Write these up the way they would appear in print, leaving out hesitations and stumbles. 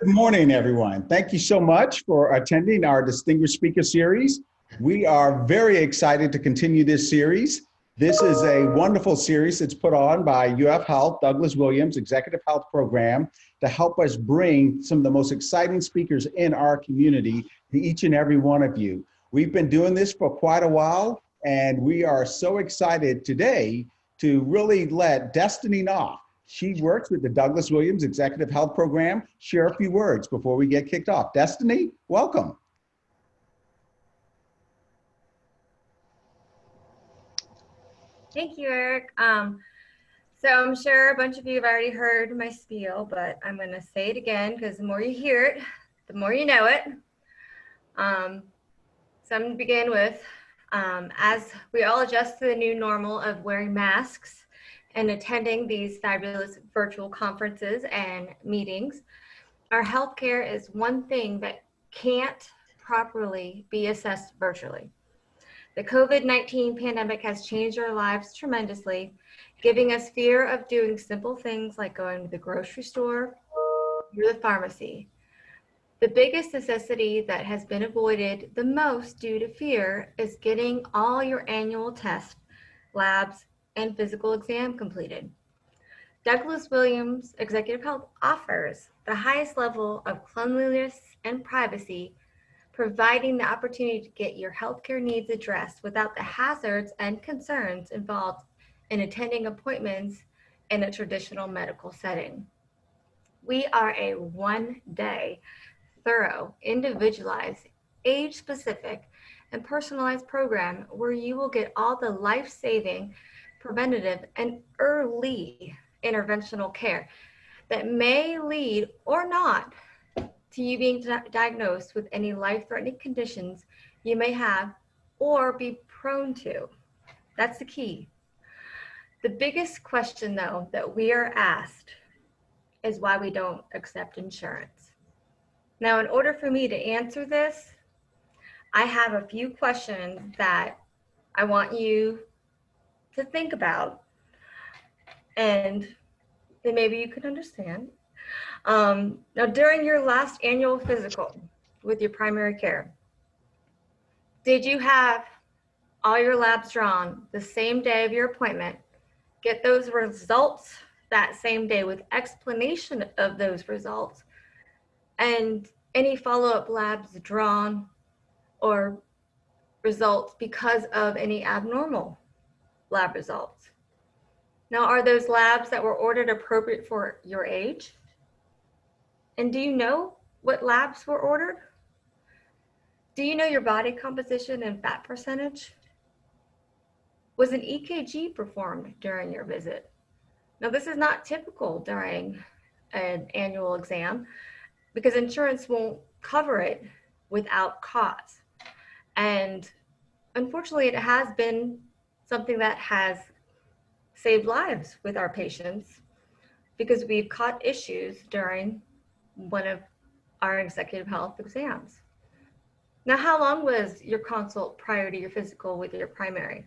Good morning, everyone. Thank you so much for attending our Distinguished Speaker Series. We are very excited to continue this series. This is a wonderful series that's put on by UF Health, Douglas Williams Executive Health Program, to help us bring some of the most exciting speakers in our community to each and every one of you. We've been doing this for quite a while, and we are so excited today to really let Destiny Knopf. She works with the Douglas Williams Executive Health Program. Share a few words before we get kicked off. Destiny, welcome. Thank you, Eric. So I'm sure a bunch of you have already heard my spiel, but I'm going to say it again because the more you hear it, the more you know it. So I'm going to begin with, as we all adjust to the new normal of wearing masks and attending these fabulous virtual conferences and meetings, our healthcare is one thing that can't properly be assessed virtually. The COVID-19 pandemic has changed our lives tremendously, giving us fear of doing simple things like going to the grocery store or the pharmacy. The biggest necessity that has been avoided the most due to fear is getting all your annual tests, labs, and physical exam completed. Douglas Williams Executive Health offers the highest level of cleanliness and privacy, providing the opportunity to get your healthcare needs addressed without the hazards and concerns involved in attending appointments in a traditional medical setting. We are a one-day, thorough, individualized, age-specific, and personalized program where you will get all the life-saving, preventative, and early interventional care that may lead or not to you being diagnosed with any life-threatening conditions you may have or be prone to. That's the key. The biggest question, though, that we are asked is why we don't accept insurance. Now, in order for me to answer this, I have a few questions that I want you to think about, and then maybe you can understand. Now, during your last annual physical with your primary care, did you have all your labs drawn the same day of your appointment, get those results that same day with explanation of those results, and any follow-up labs drawn or results because of any abnormal lab results? Now, are those labs that were ordered appropriate for your age? And do you know what labs were ordered? Do you know your body composition and fat percentage? Was an EKG performed during your visit? Now, this is not typical during an annual exam because insurance won't cover it without cause. And unfortunately, it has been something that has saved lives with our patients because we've caught issues during one of our executive health exams. Now, how long was your consult prior to your physical with your primary?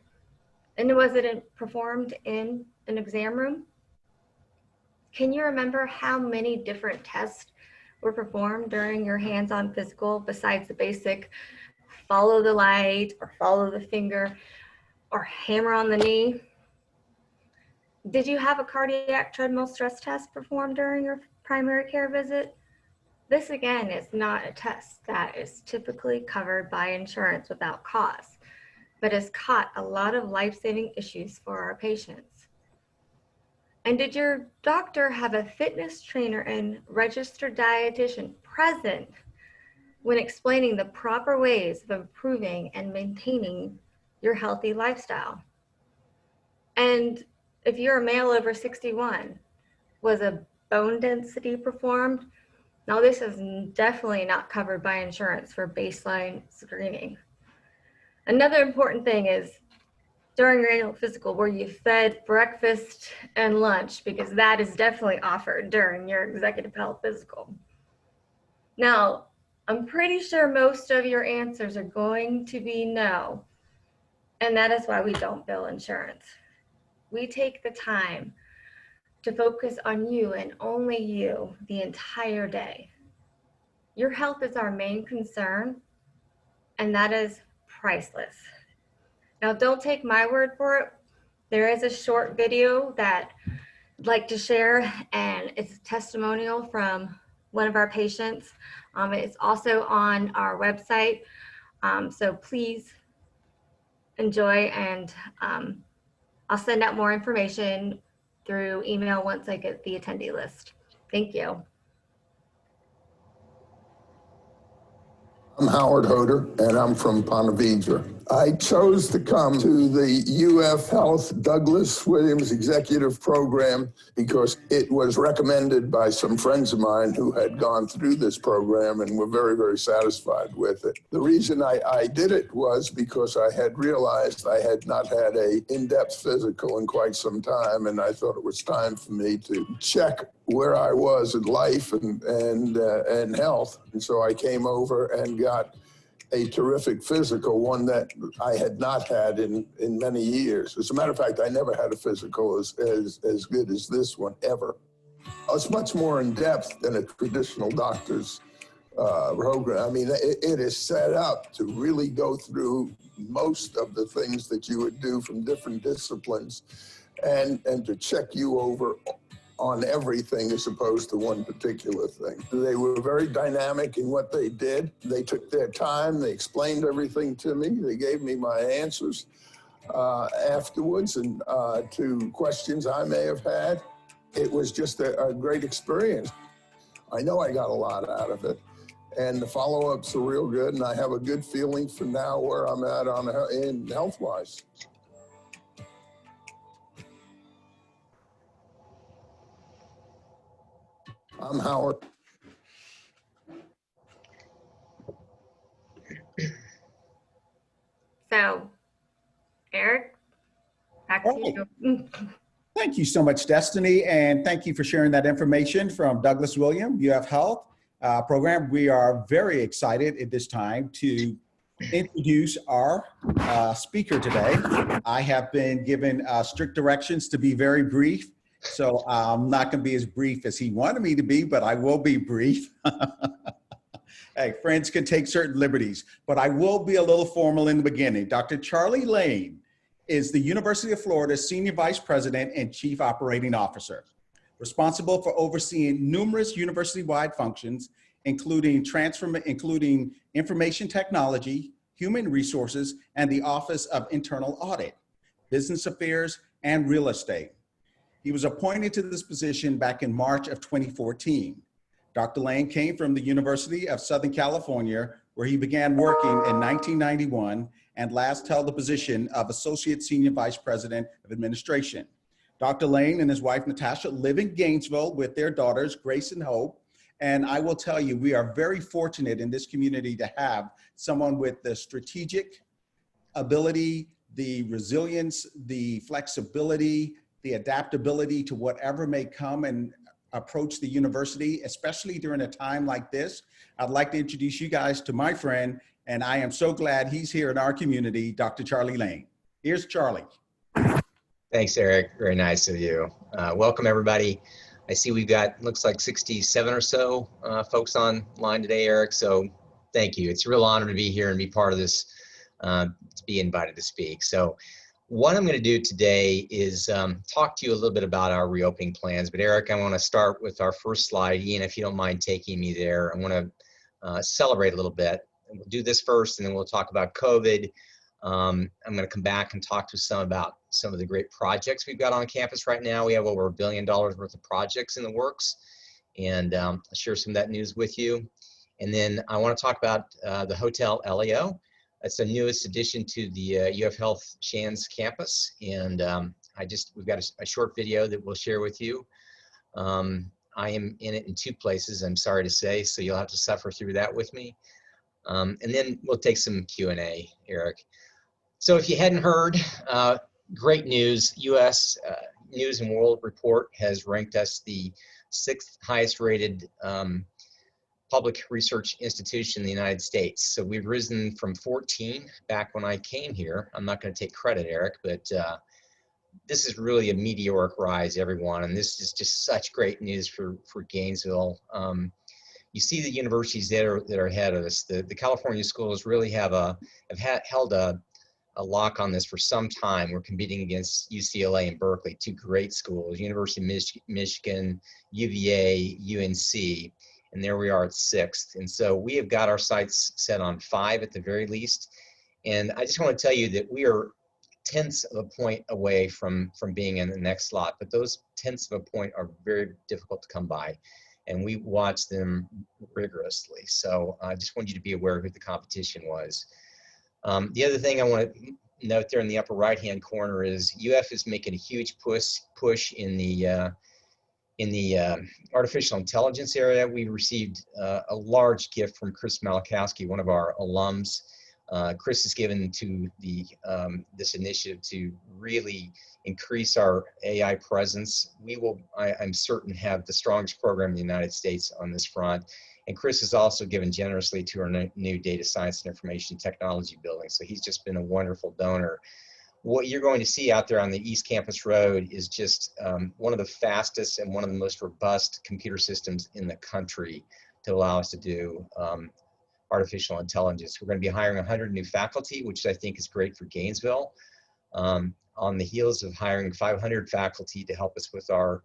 And was it performed in an exam room? Can you remember how many different tests were performed during your hands-on physical besides the basic follow the light or follow the finger or hammer on the knee? Did you have a cardiac treadmill stress test performed during your primary care visit? This again is not a test that is typically covered by insurance without cost, but has caught a lot of life-saving issues for our patients. And did your doctor have a fitness trainer and registered dietitian present when explaining the proper ways of improving and maintaining your healthy lifestyle? And if you're a male over 61, was a bone density performed? Now, this is definitely not covered by insurance for baseline screening. Another important thing is during your annual physical, were you fed breakfast and lunch? Because that is definitely offered during your executive health physical. Now, I'm pretty sure most of your answers are going to be no, and that is why we don't bill insurance. We take the time to focus on you and only you the entire day. Your health is our main concern, and that is priceless. Now, don't take my word for it. There is a short video that I'd like to share, and it's a testimonial from one of our patients. It's also on our website, so please enjoy, and I'll send out more information through email once I get the attendee list. Thank you. I'm Howard Hoder, and I'm from Ponte Vedra. I chose to come to the UF Health Douglas Williams Executive Program because it was recommended by some friends of mine who had gone through this program and were very, very satisfied with it. The reason I did it was because I had realized I had not had an in-depth physical in quite some time, and I thought it was time for me to check where I was in life and health. And so I came over and got a terrific physical, one that I had not had in many years. As a matter of fact, I never had a physical as good as this one ever. It's much more in depth than a traditional doctor's program. I mean, it is set up to really go through most of the things that you would do from different disciplines and to check you over on everything as opposed to one particular thing. They were very dynamic in what they did. They took their time, they explained everything to me, they gave me my answers afterwards and to questions I may have had. It was just a great experience. I know I got a lot out of it, and the follow-ups are real good, and I have a good feeling for now where I'm at in health-wise. I'm Howard. So, Eric, back to you. Thank you so much, Destiny, and thank you for sharing that information from Douglas Williams UF Health program. We are very excited at this time to introduce our speaker today. I have been given strict directions to be very brief, so I'm not going to be as brief as he wanted me to be, but I will be brief. Hey, friends can take certain liberties, but I will be a little formal in the beginning. Dr. Charlie Lane is the University of Florida Senior Vice President and Chief Operating Officer, responsible for overseeing numerous university-wide functions, including information technology, human resources, and the Office of Internal Audit, business affairs, and real estate. He was appointed to this position back in March of 2014. Dr. Lane came from the University of Southern California, where he began working in 1991 and last held the position of Associate Senior Vice President of Administration. Dr. Lane and his wife, Natasha, live in Gainesville with their daughters, Grace and Hope. And I will tell you, we are very fortunate in this community to have someone with the strategic ability, the resilience, the flexibility, the adaptability to whatever may come and approach the university, especially during a time like this. I'd like to introduce you guys to my friend, and I am so glad he's here in our community, Dr. Charlie Lane. Here's Charlie. Thanks, Eric. Very nice of you. Welcome, everybody. I see we've got, looks like 67 or so folks online today, Eric. So thank you. It's a real honor to be here and be part of this, to be invited to speak. So what I'm going to do today is talk to you a little bit about our reopening plans. But Eric, I want to start with our first slide. Ian, if you don't mind taking me there, I want to celebrate a little bit. We'll do this first, and then we'll talk about COVID. I'm going to come back and talk to about some of the great projects we've got on campus right now. We have over $1 billion worth of projects in the works, and I'll share some of that news with you. And then I want to talk about the Hotel Eleo. It's the newest addition to the UF Health Shands campus, and we've got a short video that we'll share with you. I am in it in 2 places, I'm sorry to say, so you'll have to suffer through that with me. And then we'll take some Q&A, Eric. So if you hadn't heard, great news. U.S. News and World Report has ranked us the 6th highest rated public research institution in the United States. So we've risen from 14 back when I came here. I'm not going to take credit, Eric, but this is really a meteoric rise, everyone. And this is just such great news for Gainesville. you see the universities that are ahead of us. The California schools really have held a lock on this for some time. We're competing against UCLA and Berkeley, two great schools, University of Michigan, UVA, UNC, and there we are at 6th. And so we have got our sights set on 5 at the very least. And I just want to tell you that we are tenths of a point away from being in the next slot, but those tenths of a point are very difficult to come by, and we watch them rigorously. So I just want you to be aware of who the competition was. The other thing I want to note there in the upper right-hand corner is UF is making a huge push in the artificial intelligence area. We received a large gift from Chris Malakowski, one of our alums. Chris has given to this initiative to really increase our AI presence. We will, I'm certain, have the strongest program in the United States on this front. And Chris has also given generously to our new data science and information technology building. So he's just been a wonderful donor. What you're going to see out there on the East Campus Road is just one of the fastest and one of the most robust computer systems in the country to allow us to do artificial intelligence. We're going to be hiring 100 new faculty, which I think is great for Gainesville, on the heels of hiring 500 faculty to help us with our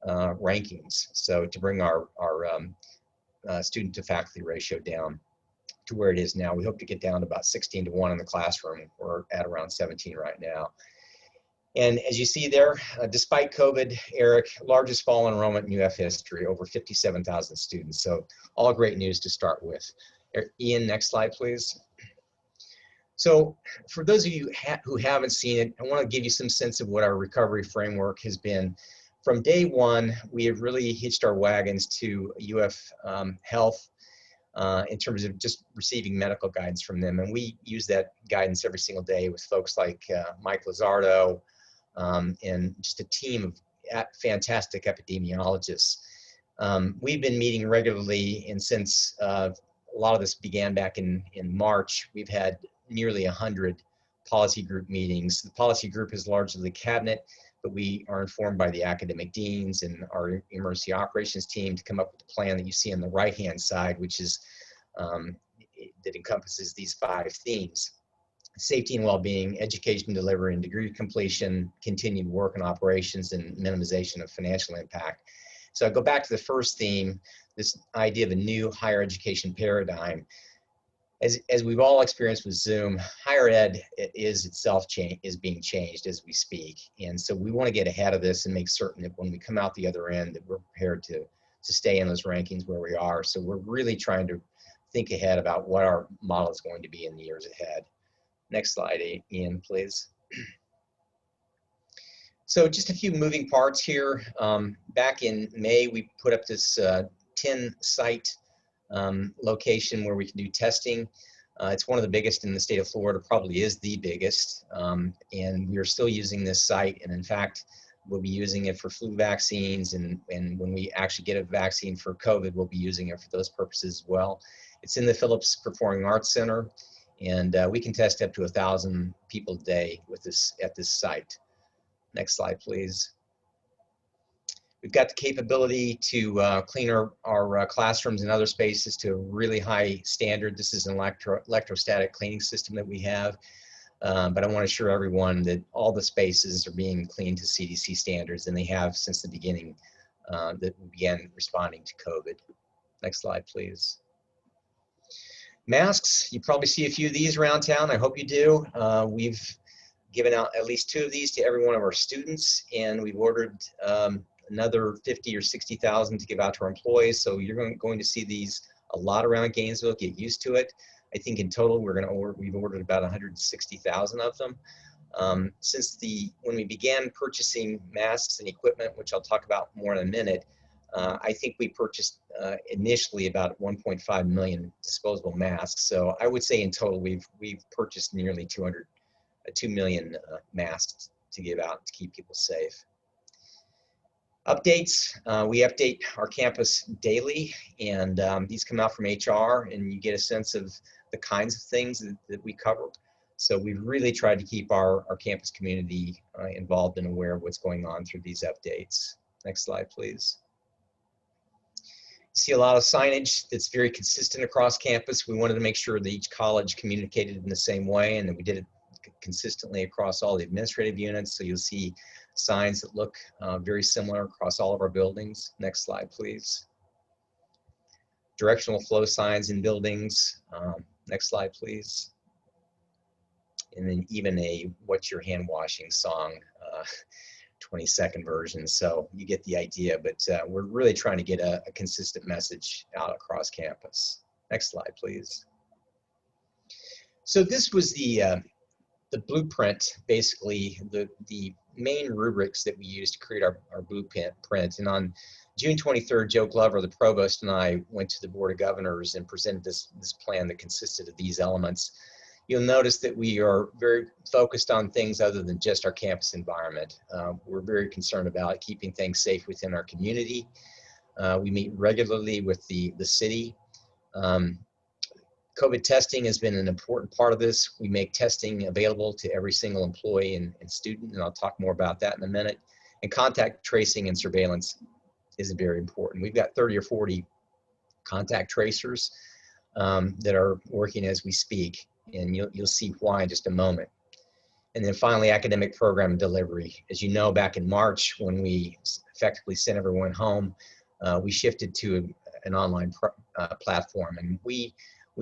rankings. So to bring our student to faculty ratio down to where it is now. We hope to get down to about 16-to-1 in the classroom. We're at around 17 right now. And as you see there, despite COVID, Eric, largest fall enrollment in UF history, over 57,000 students. So all great news to start with. Ian, next slide, please. So for those of you who haven't seen it, I want to give you some sense of what our recovery framework has been. From day one, we have really hitched our wagons to UF Health in terms of just receiving medical guidance from them. And we use that guidance every single day with folks like Mike Lizardo and just a team of fantastic epidemiologists. We've been meeting regularly, and since a lot of this began back in March, we've had nearly 100 policy group meetings. The policy group is largely the cabinet, but we are informed by the academic deans and our emergency operations team to come up with a plan that you see on the right-hand side, which is that encompasses these 5 themes: safety and well-being, education delivery and degree completion, continued work and operations, and minimization of financial impact. So I go back to the first theme, this idea of a new higher education paradigm. As we've all experienced with Zoom, higher ed is itself being changed as we speak. And so we want to get ahead of this and make certain that when we come out the other end, that we're prepared to stay in those rankings where we are. So we're really trying to think ahead about what our model is going to be in the years ahead. Next slide, Ian, please. So just a few moving parts here. Back in May, we put up this 10-site location where we can do testing. It's one of the biggest in the state of Florida, probably is the biggest, and we are still using this site, and in fact we'll be using it for flu vaccines, and when we actually get a vaccine for COVID, we'll be using it for those purposes as well. It's in the Phillips Performing Arts Center, and we can test up to 1,000 people a day with this at this site. Next slide, please. We've got the capability to clean our classrooms and other spaces to a really high standard. This is an electrostatic cleaning system that we have, but I want to assure everyone that all the spaces are being cleaned to CDC standards, and they have since the beginning that we began responding to COVID. Next slide, please. Masks, you probably see a few of these around town. I hope you do. We've given out at least 2 of these to every one of our students, and we've ordered another 50 or 60,000 to give out to our employees. So you're going to see these a lot around Gainesville. Get used to it. I think in total we've ordered about 160,000 of them. When we began purchasing masks and equipment, which I'll talk about more in a minute, I think we purchased initially about 1.5 million disposable masks. So I would say in total we've purchased nearly 2 million masks to give out to keep people safe. Updates, we update our campus daily, and these come out from HR, and you get a sense of the kinds of things that we cover. So we've really tried to keep our campus community involved and aware of what's going on through these updates. Next slide, please. See a lot of signage that's very consistent across campus. We wanted to make sure that each college communicated in the same way, and that we did it consistently across all the administrative units. So you'll see signs that look very similar across all of our buildings. Next slide, please. Directional flow signs in buildings. Next slide, please. And then even a "What's Your Hand Washing" song, 20-second version. So you get the idea, but we're really trying to get a consistent message out across campus. Next slide, please. So this was the blueprint, basically the main rubrics that we used to create our blueprint. And on June 23rd, Joe Glover, the provost, and I went to the Board of Governors and presented this plan that consisted of these elements. You'll notice that we are very focused on things other than just our campus environment. We're very concerned about keeping things safe within our community. We meet regularly with the city. COVID testing has been an important part of this. We make testing available to every single employee and student, and I'll talk more about that in a minute. And contact tracing and surveillance is very important. We've got 30 or 40 contact tracers that are working as we speak, and you'll see why in just a moment. And then finally, academic program delivery. As you know, back in March, when we effectively sent everyone home, we shifted to an online platform, and we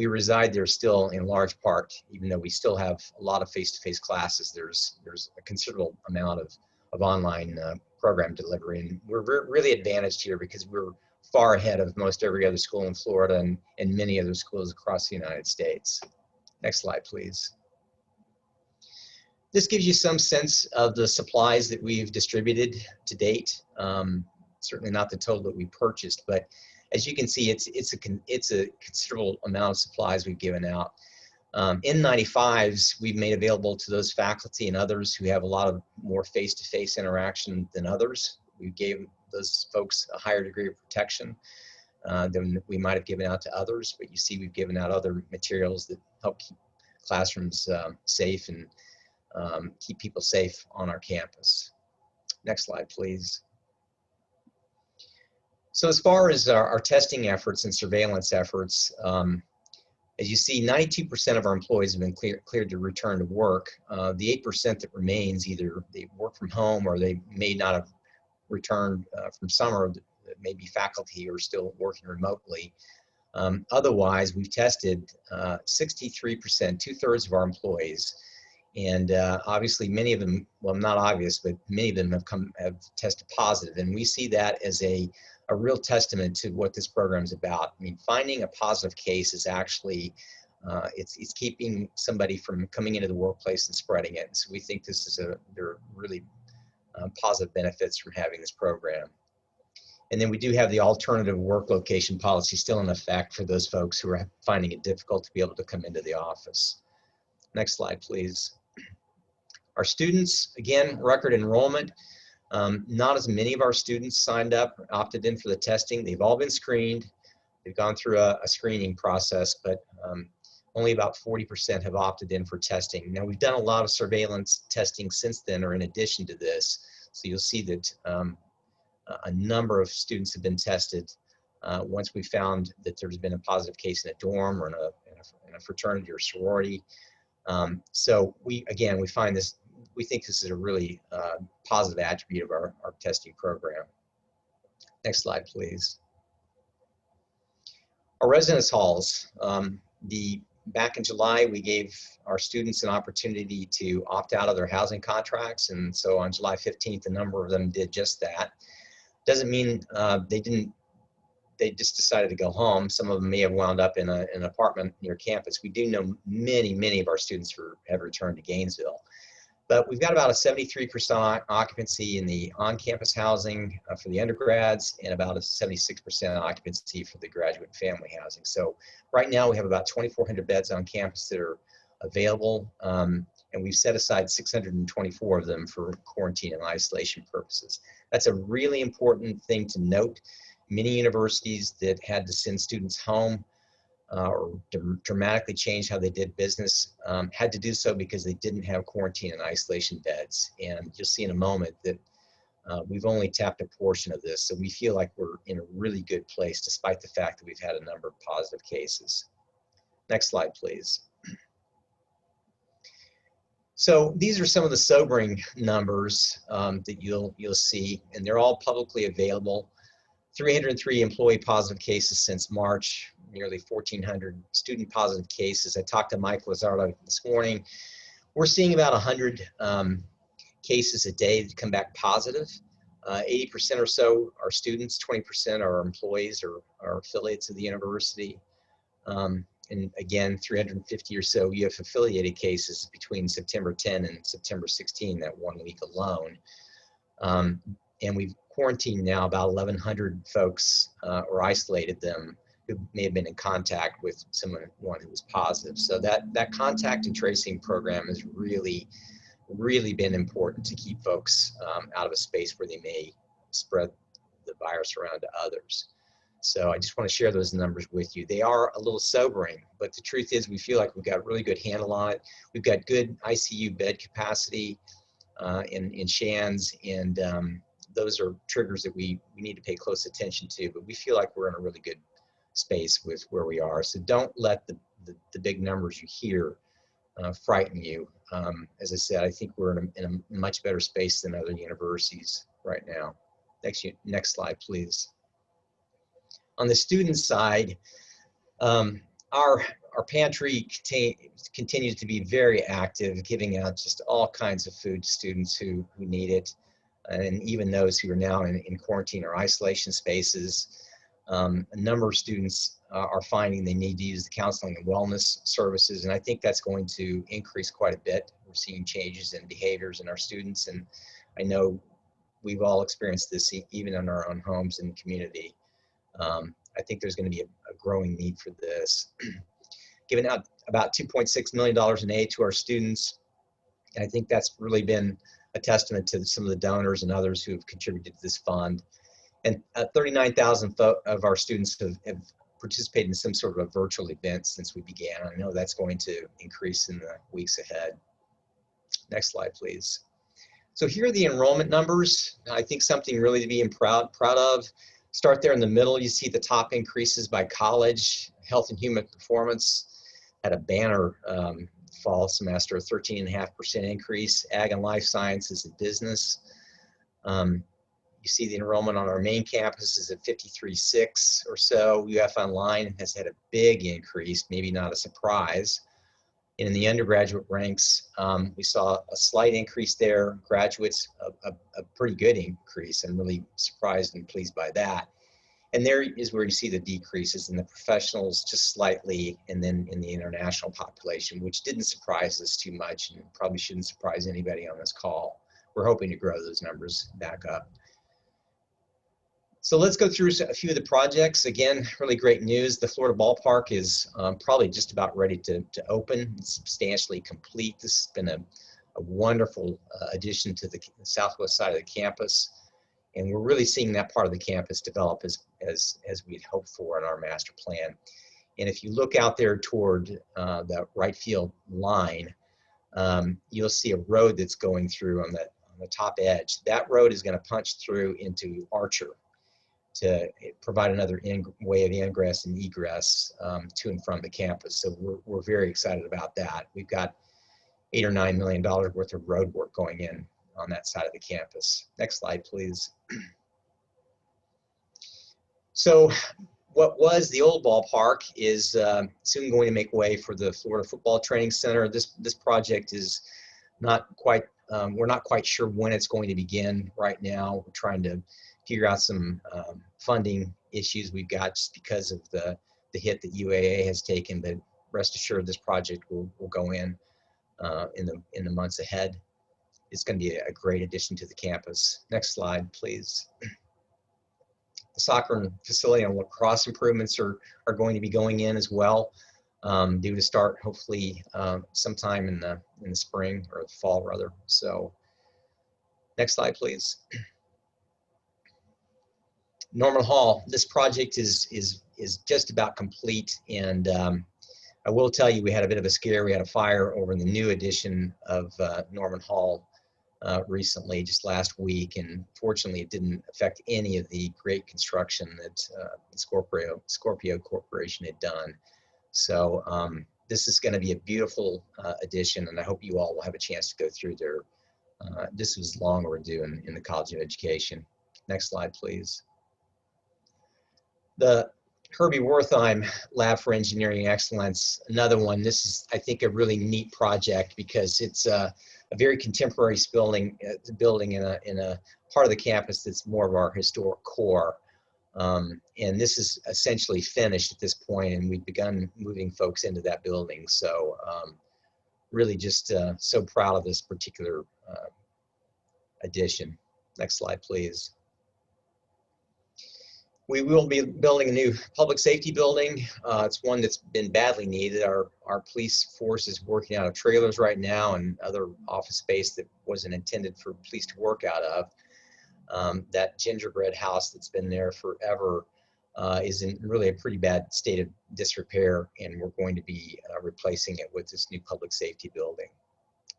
reside there still in large part, even though we still have a lot of face-to-face classes. There's a considerable amount of online program delivery, and we're really advantaged here because we're far ahead of most every other school in Florida and many other schools across the United States. Next slide, please. This gives you some sense of the supplies that we've distributed to date. Certainly not the total that we purchased, but as you can see, it's a considerable amount of supplies we've given out. N95s we've made available to those faculty and others who have a lot of more face-to-face interaction than others. We gave those folks a higher degree of protection than we might have given out to others, but you see we've given out other materials that help keep classrooms safe and keep people safe on our campus. Next slide, please. So as far as our testing efforts and surveillance efforts, as you see, 92% of our employees have been cleared to return to work. The 8% that remains, either they work from home or they may not have returned from summer, maybe faculty who are still working remotely. Otherwise, we've tested 63%, 2/3 of our employees. And obviously many of them, well, not obvious, but many of them have tested positive. And we see that as a real testament to what this program is about. I mean, finding a positive case is actually, it's keeping somebody from coming into the workplace and spreading it. So we think this is there are really positive benefits from having this program. And then we do have the alternative work location policy still in effect for those folks who are finding it difficult to be able to come into the office. Next slide, please. Our students, again, record enrollment. Not as many of our students signed up, opted in for the testing. They've all been screened. They've gone through a screening process, but only about 40% have opted in for testing. Now, we've done a lot of surveillance testing since then, or in addition to this. So you'll see that a number of students have been tested once we found that there's been a positive case in a dorm or in a fraternity or sorority. So we find this, we think this is a really positive attribute of our testing program. Next slide, please. Our residence halls. Back in July, we gave our students an opportunity to opt out of their housing contracts. And so on July 15th, a number of them did just that. Doesn't mean they just decided to go home. Some of them may have wound up in an apartment near campus. We do know many of our students have returned to Gainesville. But we've got about a 73% occupancy in the on-campus housing for the undergrads and about a 76% occupancy for the graduate and family housing. So right now we have about 2,400 beds on campus that are available, and we've set aside 624 of them for quarantine and isolation purposes. That's a really important thing to note. Many universities that had to send students home or dramatically change how they did business had to do so because they didn't have quarantine and isolation beds. And you'll see in a moment that We've only tapped a portion of this, so we feel like we're in a really good place despite the fact that we've had a number of positive cases. Next slide, please. So these are some of the sobering numbers that you'll see, and they're all publicly available. 303 employee positive cases since March, nearly 1,400 student positive cases. I talked to Mike Lazardo this morning. We're seeing about 100 cases a day that come back positive. 80% or so are students, 20% are employees or affiliates of the university. And again, 350 or so UF affiliated cases between September 10 and September 16, that 1 week alone. And we've quarantined now about 1,100 folks or isolated them who may have been in contact with someone who was positive. So that contact and tracing program has really been important to keep folks out of a space where they may spread the virus around to others. So I just want to share those numbers with you. They are a little sobering, but the truth is we feel like we've got a really good handle on it. We've got good ICU bed capacity in Shands, and those are triggers that we need to pay close attention to, but we feel like we're in a really good space with where we are. So don't let the big numbers you hear frighten you. As I said, I think we're in a much better space than other universities right now. Next slide, please. On the student side, our pantry continues to be very active, giving out just all kinds of food to students who need it, and even those who are now in quarantine or isolation spaces. A number of students are finding they need to use the counseling and wellness services, and I think that's going to increase quite a bit. We're seeing changes in behaviors in our students, and I know we've all experienced this even in our own homes and community. I think there's going to be a growing need for this. Giving out about $2.6 million in aid to our students, and I think that's really been a testament to some of the donors and others who have contributed to this fund. And 39,000 of our students have participated in some sort of a virtual event since we began. I know that's going to increase in the weeks ahead. Next slide, please. So here are the enrollment numbers. I think something really to be proud of. Start there in the middle. You see the top increases by college. Health and Human Performance had a banner fall semester, a 13.5% increase. Ag and Life Sciences and Business. You see the enrollment on our main campus is at 53.6 or so. UF Online has had a big increase, maybe not a surprise. And in the undergraduate ranks, we saw a slight increase there. Graduates, a pretty good increase. I'm really surprised and pleased by that. And there is where you see the decreases in the professionals just slightly, and then in the international population, which didn't surprise us too much and probably shouldn't surprise anybody on this call. We're hoping to grow those numbers back up. So let's go through a few of the projects. Again, really great news. The Florida Ballpark is probably just about ready to open. It's substantially complete. This has been a wonderful addition to the southwest side of the campus. And we're really seeing that part of the campus develop as we'd hoped for in our master plan. And if you look out there toward the right field line, you'll see a road that's going through on the top edge. That road is going to punch through into Archer to provide another way of ingress and egress to and from the campus. So we're very excited about that. We've got $8 or $9 million worth of road work going in on that side of the campus. Next slide, please. So what was the old ballpark is soon going to make way for the Florida Football Training Center. This project is not quite, we're not quite sure when it's going to begin right now. We're trying to figure out some funding issues we've got just because of the hit that UAA has taken, but rest assured this project will go in the months ahead. It's going to be a great addition to the campus. Next slide, please. The soccer facility and lacrosse improvements are going to be going in as well, due to start hopefully sometime in the spring or the fall rather. So next slide, please. Norman Hall, this project is just about complete, and I will tell you we had a bit of a scare. We had a fire over in the new edition of Norman Hall recently, just last week, and fortunately it didn't affect any of the great construction that Scorpio Corporation had done. So this is going to be a beautiful addition, and I hope you all will have a chance to go through there. This was long overdue in the College of Education. Next slide, please. The Herbie Wertheim Lab for Engineering Excellence, another one. This is, I think, a really neat project because it's a very contemporary building in a part of the campus that's more of our historic core. And this is essentially finished at this point, and we've begun moving folks into that building. So really just so proud of this particular addition. Next slide, please. We will be building a new public safety building. It's one that's been badly needed. Our police force is working out of trailers right now and other office space that wasn't intended for police to work out of. That gingerbread house that's been there forever is in really a pretty bad state of disrepair, and we're going to be replacing it with this new public safety building.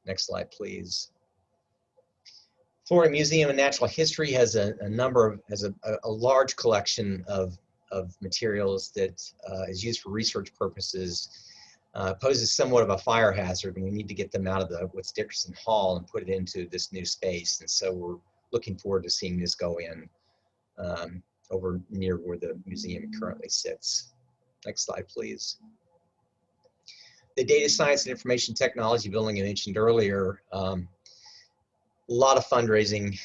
Next slide, please. Florida Museum of Natural History has a large collection of materials that is used for research purposes. Poses somewhat of a fire hazard, and we need to get them out of the Woods Dickerson Hall and put it into this new space. And so we're looking forward to seeing this go in over near where the museum currently sits. Next slide, please. The Data Science and Information Technology building I mentioned earlier. A lot of fundraising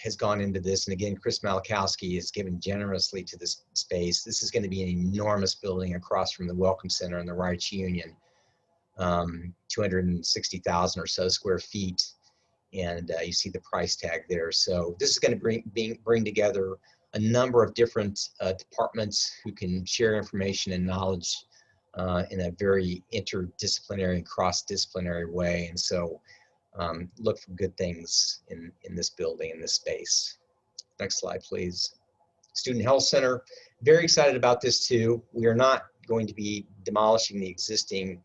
has gone into this, and again, Chris Malakowski has given generously to this space. This is going to be an enormous building across from the Welcome Center and the Rights Union, 260,000 or so square feet, and you see the price tag there. So this is going to bring together a number of different departments who can share information and knowledge in a very interdisciplinary and cross-disciplinary way, and so look for good things in this building, in this space. Next slide, please. Student Health Center, very excited about this too. We are not going to be demolishing the existing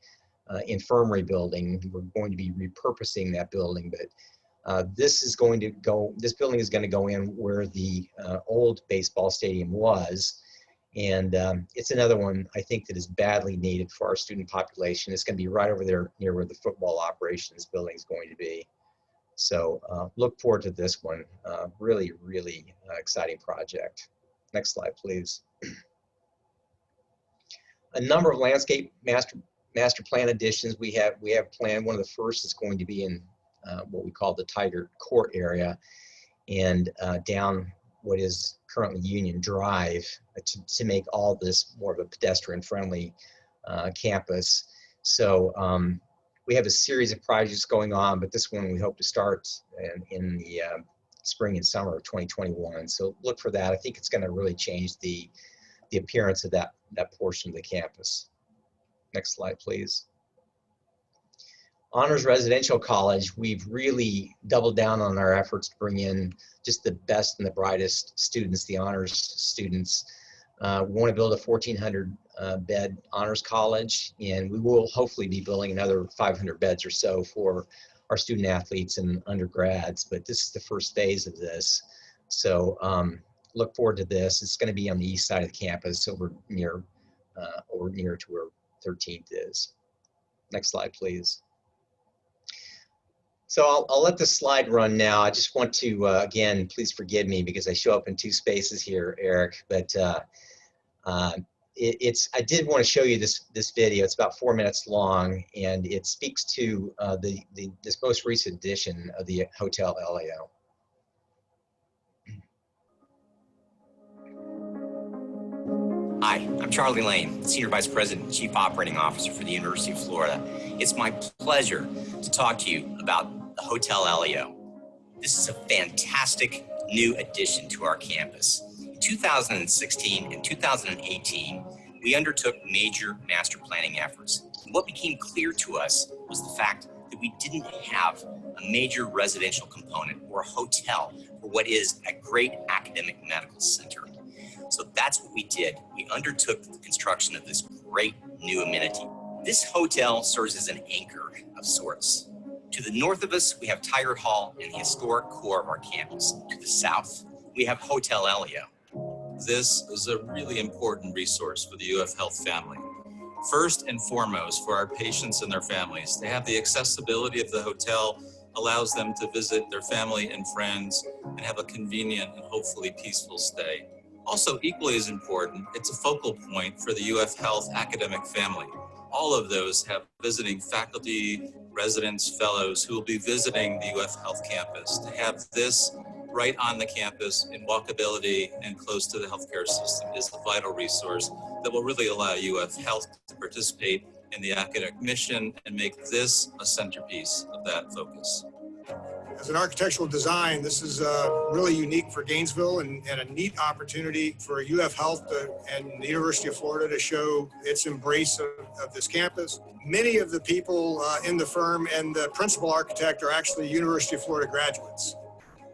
infirmary building. We're going to be repurposing that building, but this building is going to go in where the old baseball stadium was. And it's another one I think that is badly needed for our student population. It's going to be right over there near where the football operations building is going to be. So look forward to this one. Really, really exciting project. Next slide, please. A number of landscape master plan additions we have planned. One of the first is going to be in what we call the Tiger Court area, and down what is currently Union Drive to make all this more of a pedestrian-friendly campus. So we have a series of projects going on, but this one we hope to start in the spring and summer of 2021. So look for that. I think it's going to really change the appearance of that portion of the campus. Next slide, please. Honors Residential College, we've really doubled down on our efforts to bring in just the best and the brightest students, the honors students. We want to build a 1,400 bed honors college, and we will hopefully be building another 500 beds or so for our student athletes and undergrads, but this is the first phase of this. So look forward to this. It's going to be on the east side of the campus over near to where 13th is. Next slide, please. So I'll let the slide run now. I just want to, again, please forgive me because I show up in two spaces here, Eric, but I did want to show you this video. It's about 4 minutes long, and it speaks to this most recent edition of the Hotel Eleo. Hi, I'm Charlie Lane, Senior Vice President and Chief Operating Officer for the University of Florida. It's my pleasure to talk to you about the Hotel Eleo. This is a fantastic new addition to our campus. In 2016 and 2018, we undertook major master planning efforts. And what became clear to us was the fact that we didn't have a major residential component or a hotel for what is a great academic medical center. So that's what we did. We undertook the construction of this great new amenity. This hotel serves as an anchor of sorts. To the north of us, we have Tigard Hall and the historic core of our campus. To the south, we have Hotel Eleo. This is a really important resource for the UF Health family. First and foremost, for our patients and their families, to have the accessibility of the hotel allows them to visit their family and friends and have a convenient and hopefully peaceful stay. Also, equally as important, it's a focal point for the UF Health academic family. All of those have visiting faculty, residents, fellows who will be visiting the UF Health campus. To have this right on the campus in walkability and close to the healthcare system is a vital resource that will really allow UF Health to participate in the academic mission and make this a centerpiece of that focus. As an architectural design, this is really unique for Gainesville and a neat opportunity for UF Health and the University of Florida to show its embrace of this campus. Many of the people in the firm and the principal architect are actually University of Florida graduates.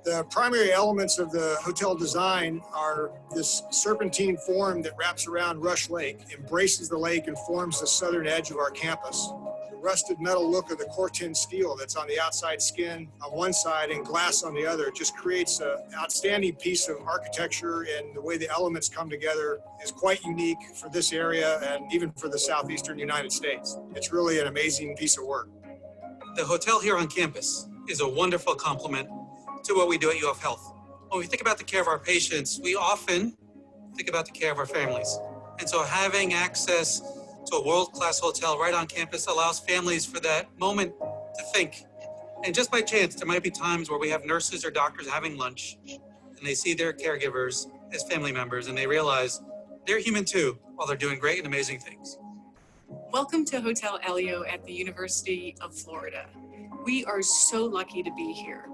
The primary elements of the hotel design are this serpentine form that wraps around Rush Lake, embraces the lake, and forms the southern edge of our campus. The rusted metal look of the Corten steel that's on the outside skin on one side and glass on the other just creates an outstanding piece of architecture, and the way the elements come together is quite unique for this area and even for the southeastern United States. It's really an amazing piece of work. The hotel here on campus is a wonderful complement to what we do at UF Health. When we think about the care of our patients, we often think about the care of our families. And so having access to a world-class hotel right on campus allows families for that moment to think. And just by chance, there might be times where we have nurses or doctors having lunch and they see their caregivers as family members and they realize they're human too while they're doing great and amazing things. Welcome to Hotel Eleo at the University of Florida. We are so lucky to be here.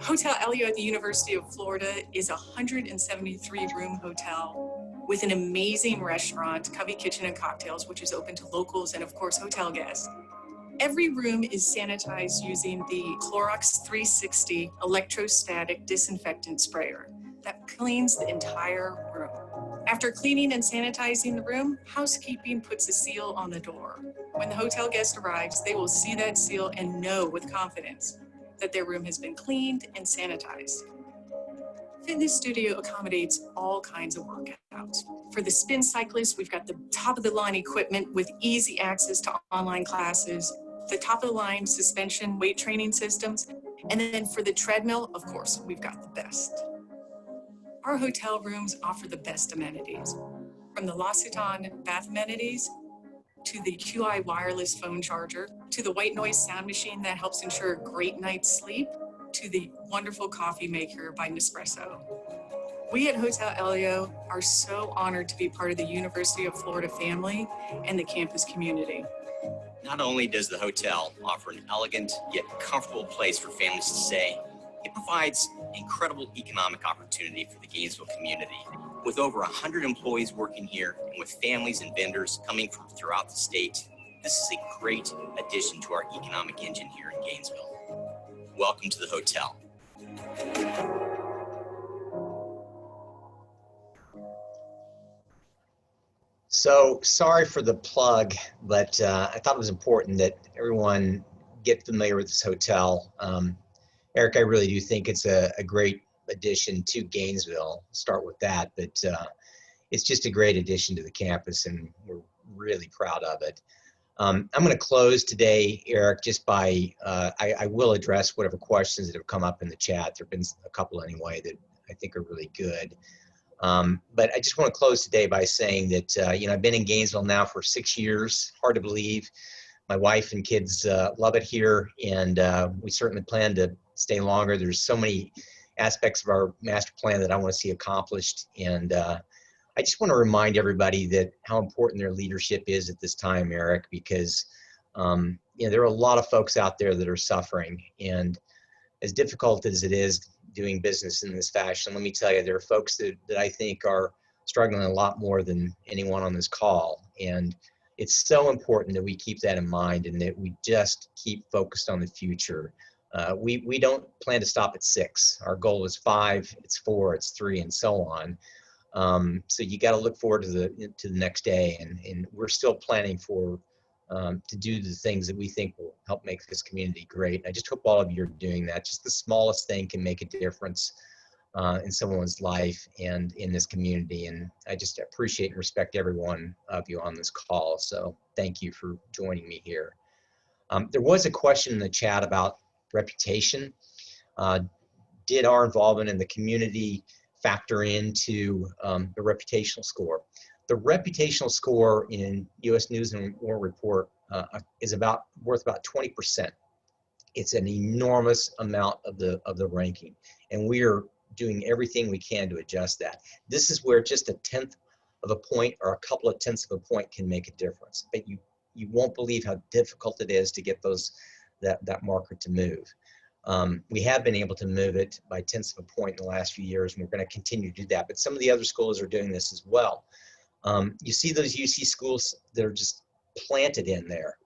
Hotel Eleo at the University of Florida is a 173-room hotel with an amazing restaurant, Covey Kitchen and Cocktails, which is open to locals and, of course, hotel guests. Every room is sanitized using the Clorox 360 electrostatic disinfectant sprayer that cleans the entire room. After cleaning and sanitizing the room, housekeeping puts a seal on the door. When the hotel guest arrives, they will see that seal and know with confidence that their room has been cleaned and sanitized. Fitness Studio accommodates all kinds of workouts. For the spin cyclists, we've got the top of the line equipment with easy access to online classes, the top of the line suspension weight training systems, and then for the treadmill, of course, we've got the best. Our hotel rooms offer the best amenities, from the L'Occitane bath amenities to the QI wireless phone charger, to the white noise sound machine that helps ensure a great night's sleep, to the wonderful coffee maker by Nespresso. We at Hotel Eleo are so honored to be part of the University of Florida family and the campus community. Not only does the hotel offer an elegant yet comfortable place for families to stay, it provides incredible economic opportunity for the Gainesville community. With over 100 employees working here and with families and vendors coming from throughout the state, this is a great addition to our economic engine here in Gainesville. Welcome to the hotel. So sorry for the plug, but I thought it was important that everyone get familiar with this hotel. Eric, I really do think it's a great addition to Gainesville. Start with that, but it's just a great addition to the campus, and we're really proud of it. I'm going to close today, Eric, just by, I will address whatever questions that have come up in the chat. There have been a couple anyway that I think are really good. But I just want to close today by saying that, I've been in Gainesville now for 6 years. Hard to believe. My wife and kids love it here, and we certainly plan to stay longer. There's so many aspects of our master plan that I want to see accomplished, and I just want to remind everybody that how important their leadership is at this time, Eric, because there are a lot of folks out there that are suffering, and as difficult as it is doing business in this fashion, let me tell you, there are folks that I think are struggling a lot more than anyone on this call, and it's so important that we keep that in mind and that we just keep focused on the future. We don't plan to stop at 6. Our goal is 5, it's 4, it's 3, and so on. So you got to look forward to the next day, and we're still planning for to do the things that we think will help make this community great. I just hope all of you are doing that. Just the smallest thing can make a difference in someone's life and in this community. And I just appreciate and respect every one of you on this call. So thank you for joining me here. There was a question in the chat about reputation. Did our involvement in the community factor into the reputational score? The reputational score in U.S. News and World Report is worth about 20%. It's an enormous amount of the ranking, and we are doing everything we can to adjust that. This is where just a tenth of a point or a couple of tenths of a point can make a difference. But you won't believe how difficult it is to get that marker to move. We have been able to move it by tenths of a point in the last few years, and we're going to continue to do that. But some of the other schools are doing this as well. You see those UC schools that are just planted in there.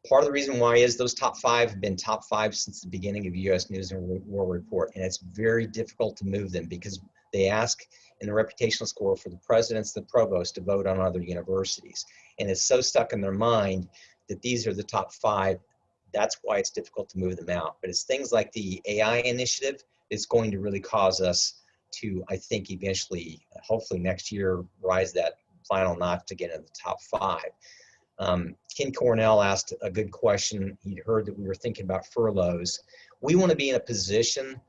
Part of the reason why is those top 5 have been top 5 since the beginning of U.S. News and World Report, and it's very difficult to move them because they ask in the reputational score for the presidents, the provost to vote on other universities. And it's so stuck in their mind that these are the top 5. That's why it's difficult to move them out. But it's things like the AI initiative that's going to really cause us to, I think, eventually, hopefully next year, rise that final notch to get in the top 5. Ken Cornell asked a good question. He heard that we were thinking about furloughs. We want to be in a position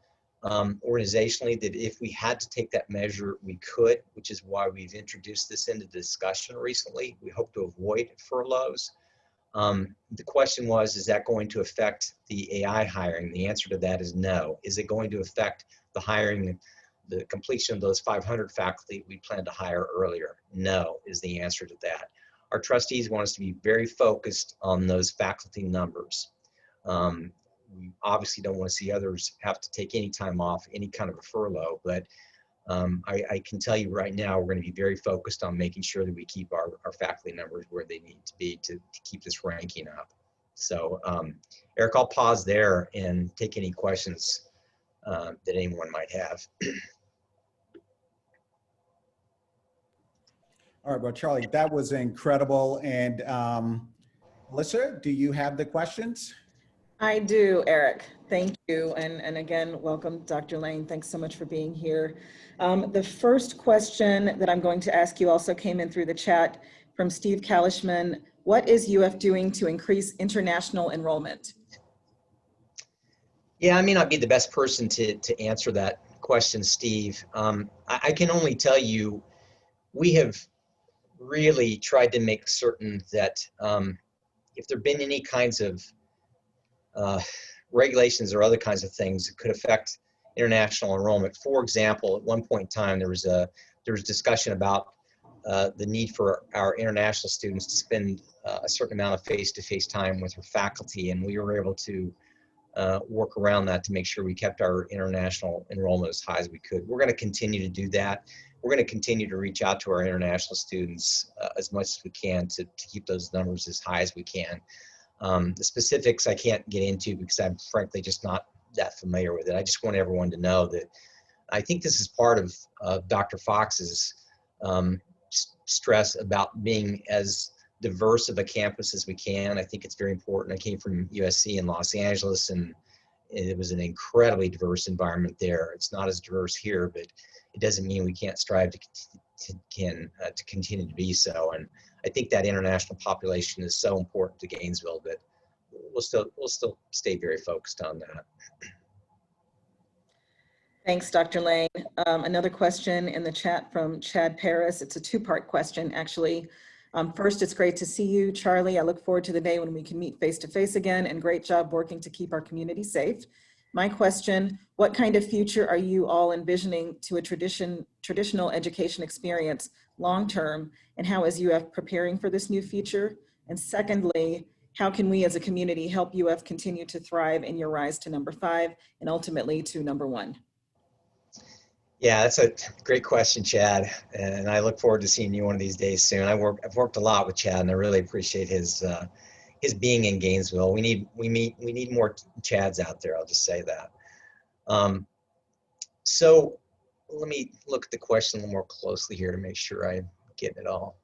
organizationally that if we had to take that measure, we could, which is why we've introduced this into discussion recently. We hope to avoid furloughs. The question was, is that going to affect the AI hiring? The answer to that is no. Is it going to affect the hiring, the completion of those 500 faculty we plan to hire earlier? No, is the answer to that. Our trustees want us to be very focused on those faculty numbers. We obviously don't want to see others have to take any time off, any kind of a furlough, but I can tell you right now, we're going to be very focused on making sure that we keep our faculty numbers where they need to be to keep this ranking up. So Eric, I'll pause there and take any questions that anyone might have. All right, well, Charlie, that was incredible. And Melissa, do you have the questions? I do, Eric. Thank you. And again, welcome, Dr. Lane. Thanks so much for being here. The first question that I'm going to ask you also came in through the chat from Steve Kalishman. What is UF doing to increase international enrollment? Yeah, I may not be the best person to answer that question, Steve. I can only tell you, we have really tried to make certain that if there have been any kinds of regulations or other kinds of things that could affect international enrollment. For example, at one point in time, there was discussion about the need for our international students to spend a certain amount of face-to-face time with their faculty, and we were able to work around that to make sure we kept our international enrollment as high as we could. We're going to continue to do that. We're going to continue to reach out to our international students as much as we can to keep those numbers as high as we can. The specifics I can't get into because I'm frankly just not that familiar with it. I just want everyone to know that I think this is part of Dr. Fox's stress about being as diverse of a campus as we can. I think it's very important. I came from USC in Los Angeles, and it was an incredibly diverse environment there. It's not as diverse here, but it doesn't mean we can't strive to continue to be so. And I think that international population is so important to Gainesville that we'll still stay very focused on that. Thanks, Dr. Lane. Another question in the chat from Chad Paris. It's a two-part question, actually. First, it's great to see you, Charlie. I look forward to the day when we can meet face-to-face again, and great job working to keep our community safe. My question, what kind of future are you all envisioning to a traditional education experience long-term, and how is UF preparing for this new future? And secondly, how can we as a community help UF continue to thrive in your rise to number 5 and ultimately to number 1? Yeah, that's a great question, Chad, and I look forward to seeing you one of these days soon. I've worked a lot with Chad, and I really appreciate his being in Gainesville. We need more Chads out there. I'll just say that. So let me look at the question a little more closely here to make sure I'm getting it all.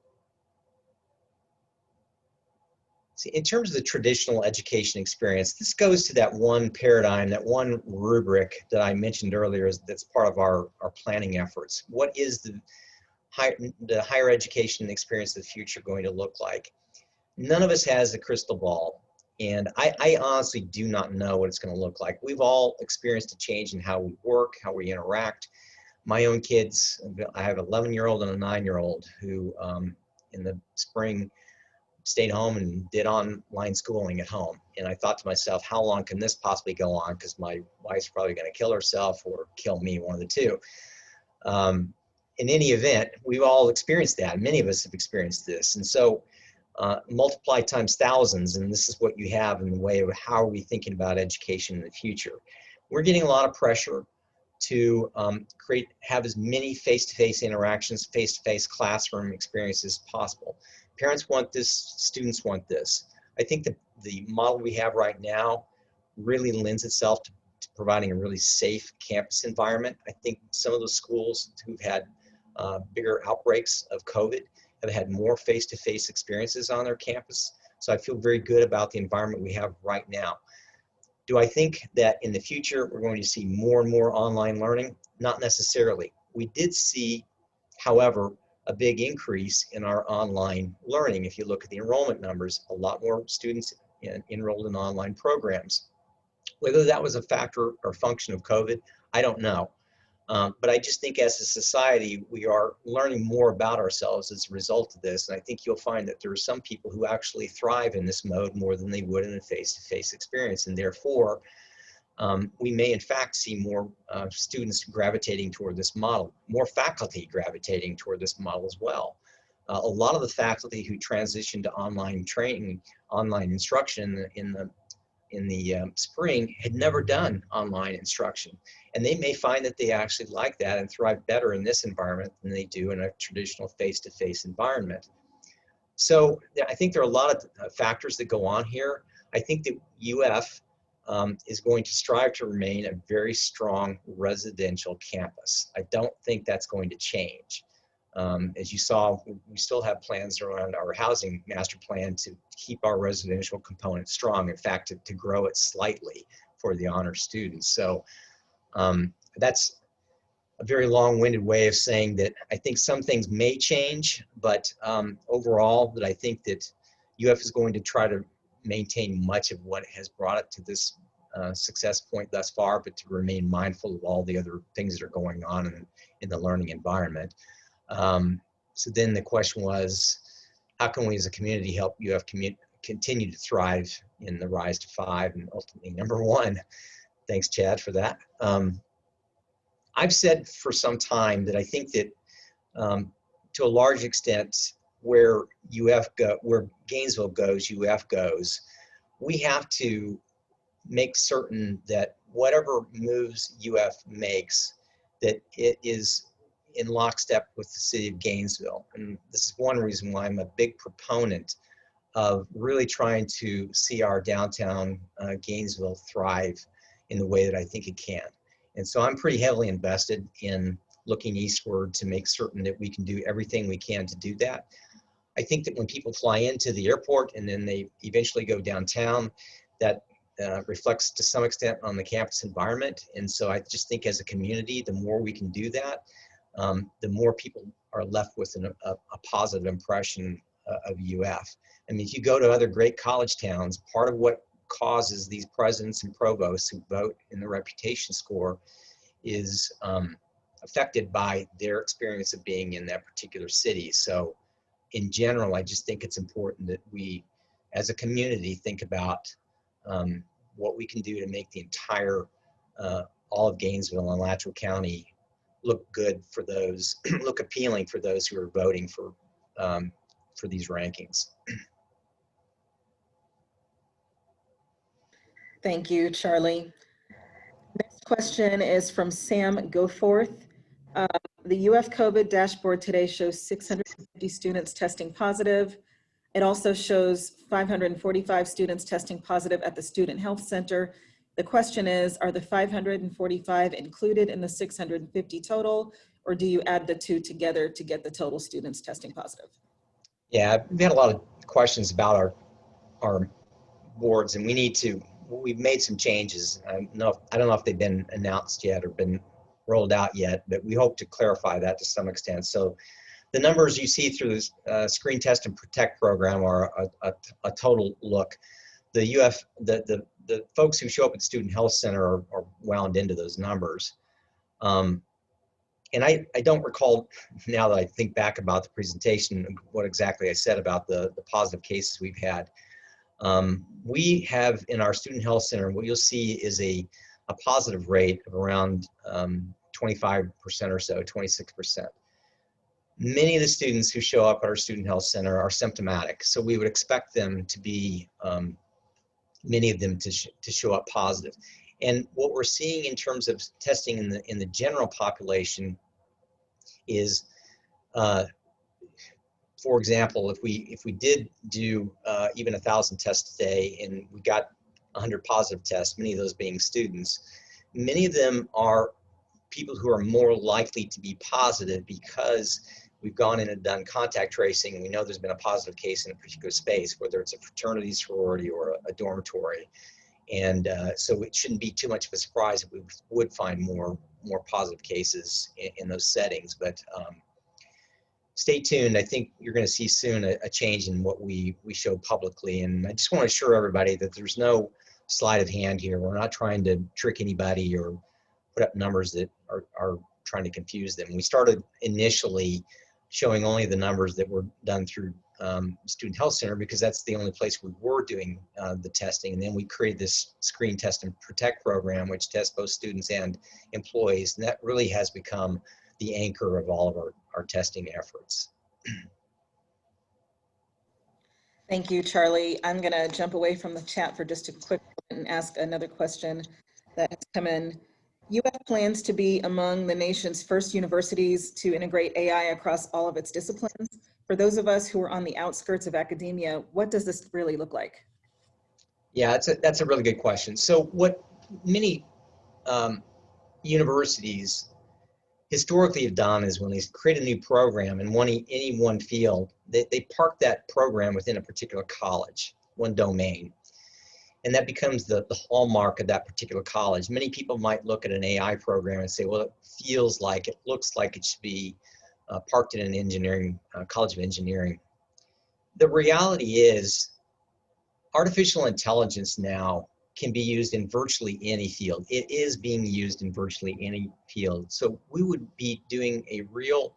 See, in terms of the traditional education experience, this goes to that one paradigm, that one rubric that I mentioned earlier that's part of our planning efforts. What is the higher education experience of the future going to look like? None of us has a crystal ball, and I honestly do not know what it's going to look like. We've all experienced a change in how we work, how we interact. My own kids, I have an 11-year-old and a 9-year-old who in the spring stayed home and did online schooling at home. And I thought to myself, how long can this possibly go on? Because my wife's probably going to kill herself or kill me, one of the two. In any event, we've all experienced that. Many of us have experienced this. And so multiply times thousands, and this is what you have in the way of how are we thinking about education in the future. We're getting a lot of pressure to have as many face-to-face interactions, face-to-face classroom experiences as possible. Parents want this, students want this. I think that the model we have right now really lends itself to providing a really safe campus environment. I think some of the schools who've had bigger outbreaks of COVID have had more face-to-face experiences on their campus. So I feel very good about the environment we have right now. Do I think that in the future we're going to see more and more online learning? Not necessarily. We did see, however, a big increase in our online learning. If you look at the enrollment numbers, a lot more students enrolled in online programs. Whether that was a factor or function of COVID, I don't know. But I just think as a society, we are learning more about ourselves as a result of this. And I think you'll find that there are some people who actually thrive in this mode more than they would in a face-to-face experience. And therefore, we may in fact see more students gravitating toward this model, more faculty gravitating toward this model as well. A lot of the faculty who transitioned to online training, online instruction in the spring had never done online instruction. And they may find that they actually like that and thrive better in this environment than they do in a traditional face-to-face environment. So I think there are a lot of factors that go on here. I think that UF is going to strive to remain a very strong residential campus. I don't think that's going to change. As you saw, we still have plans around our housing master plan to keep our residential component strong. In fact, to grow it slightly for the honor students. So that's a very long-winded way of saying that I think some things may change, but overall that I think that UF is going to try to maintain much of what has brought it to this success point thus far, but to remain mindful of all the other things that are going on in the learning environment. So then the question was, how can we as a community help UF continue to thrive in the rise to 5 and ultimately number 1? Thanks, Chad, for that. I've said for some time that I think that to a large extent, where Gainesville goes, UF goes. We have to make certain that whatever moves UF makes, that it is in lockstep with the city of Gainesville. And this is one reason why I'm a big proponent of really trying to see our downtown Gainesville thrive in the way that I think it can. And so I'm pretty heavily invested in looking eastward to make certain that we can do everything we can to do that. I think that when people fly into the airport and then they eventually go downtown, that reflects to some extent on the campus environment. And so I just think as a community, the more we can do that, the more people are left with a positive impression of UF. I mean, if you go to other great college towns, part of what causes these presidents and provosts who vote in the reputation score is affected by their experience of being in that particular city. So in general, I just think it's important that we, as a community, think about what we can do to make the entire, all of Gainesville and Alachua County look good for those, look appealing for those who are voting for these rankings. Thank you, Charlie. Next question is from Sam Goforth. The UF COVID dashboard today shows 650 students testing positive. It also shows 545 students testing positive at the Student Health Center. The question is, are the 545 included in the 650 total, or do you add the two together to get the total students testing positive? Yeah, we've had a lot of questions about our boards, and we've made some changes. I don't know if they've been announced yet or been rolled out yet, but we hope to clarify that to some extent. So the numbers you see through this Screen Test and Protect program are a total look. The folks who show up at Student Health Center are wound into those numbers. And I don't recall, now that I think back about the presentation, what exactly I said about the positive cases we've had. We have in our Student Health Center, what you'll see is a positive rate of around 25% or so, 26%. Many of the students who show up at our Student Health Center are symptomatic, so we would expect them to be, many of them to show up positive. And what we're seeing in terms of testing in the general population is, for example, if we did do even 1,000 tests a day and we got 100 positive tests, many of those being students, many of them are people who are more likely to be positive because we've gone in and done contact tracing, and we know there's been a positive case in a particular space, whether it's a fraternity, sorority, or a dormitory. And so it shouldn't be too much of a surprise if we would find more positive cases in those settings. But stay tuned. I think you're going to see soon a change in what we show publicly. And I just want to assure everybody that there's no sleight of hand here. We're not trying to trick anybody or put up numbers that are trying to confuse them. We started initially showing only the numbers that were done through Student Health Center because that's the only place we were doing the testing. And then we created this Screen Test and Protect program, which tests both students and employees. And that really has become the anchor of all of our testing efforts. Thank you, Charlie. I'm going to jump away from the chat for just a quick moment and ask another question that has come in. UF plans to be among the nation's first universities to integrate AI across all of its disciplines. For those of us who are on the outskirts of academia, what does this really look like? Yeah, that's a really good question. So what many universities historically have done is when they create a new program in any one field, they park that program within a particular college, one domain. And that becomes the hallmark of that particular college. Many people might look at an AI program and say, well, it looks like it should be parked in an engineering, college of engineering. The reality is artificial intelligence now can be used in virtually any field. It is being used in virtually any field. So we would be doing a real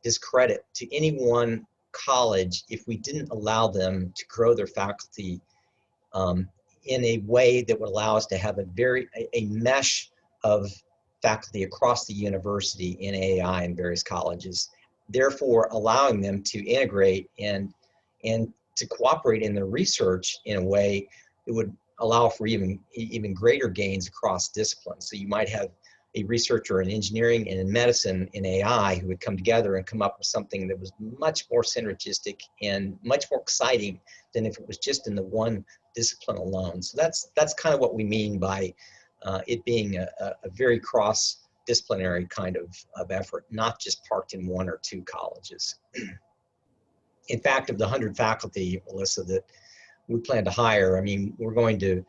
discredit to any one college if we didn't allow them to grow their faculty in a way that would allow us to have a mesh of faculty across the university in AI in various colleges, therefore allowing them to integrate and to cooperate in their research in a way that would allow for even greater gains across disciplines. So you might have a researcher in engineering and in medicine in AI who would come together and come up with something that was much more synergistic and much more exciting than if it was just in the one discipline alone. So that's kind of what we mean by it being a very cross-disciplinary kind of effort, not just parked in one or two colleges. In fact, of the 100 faculty, Alyssa, that we plan to hire, I mean, we're going to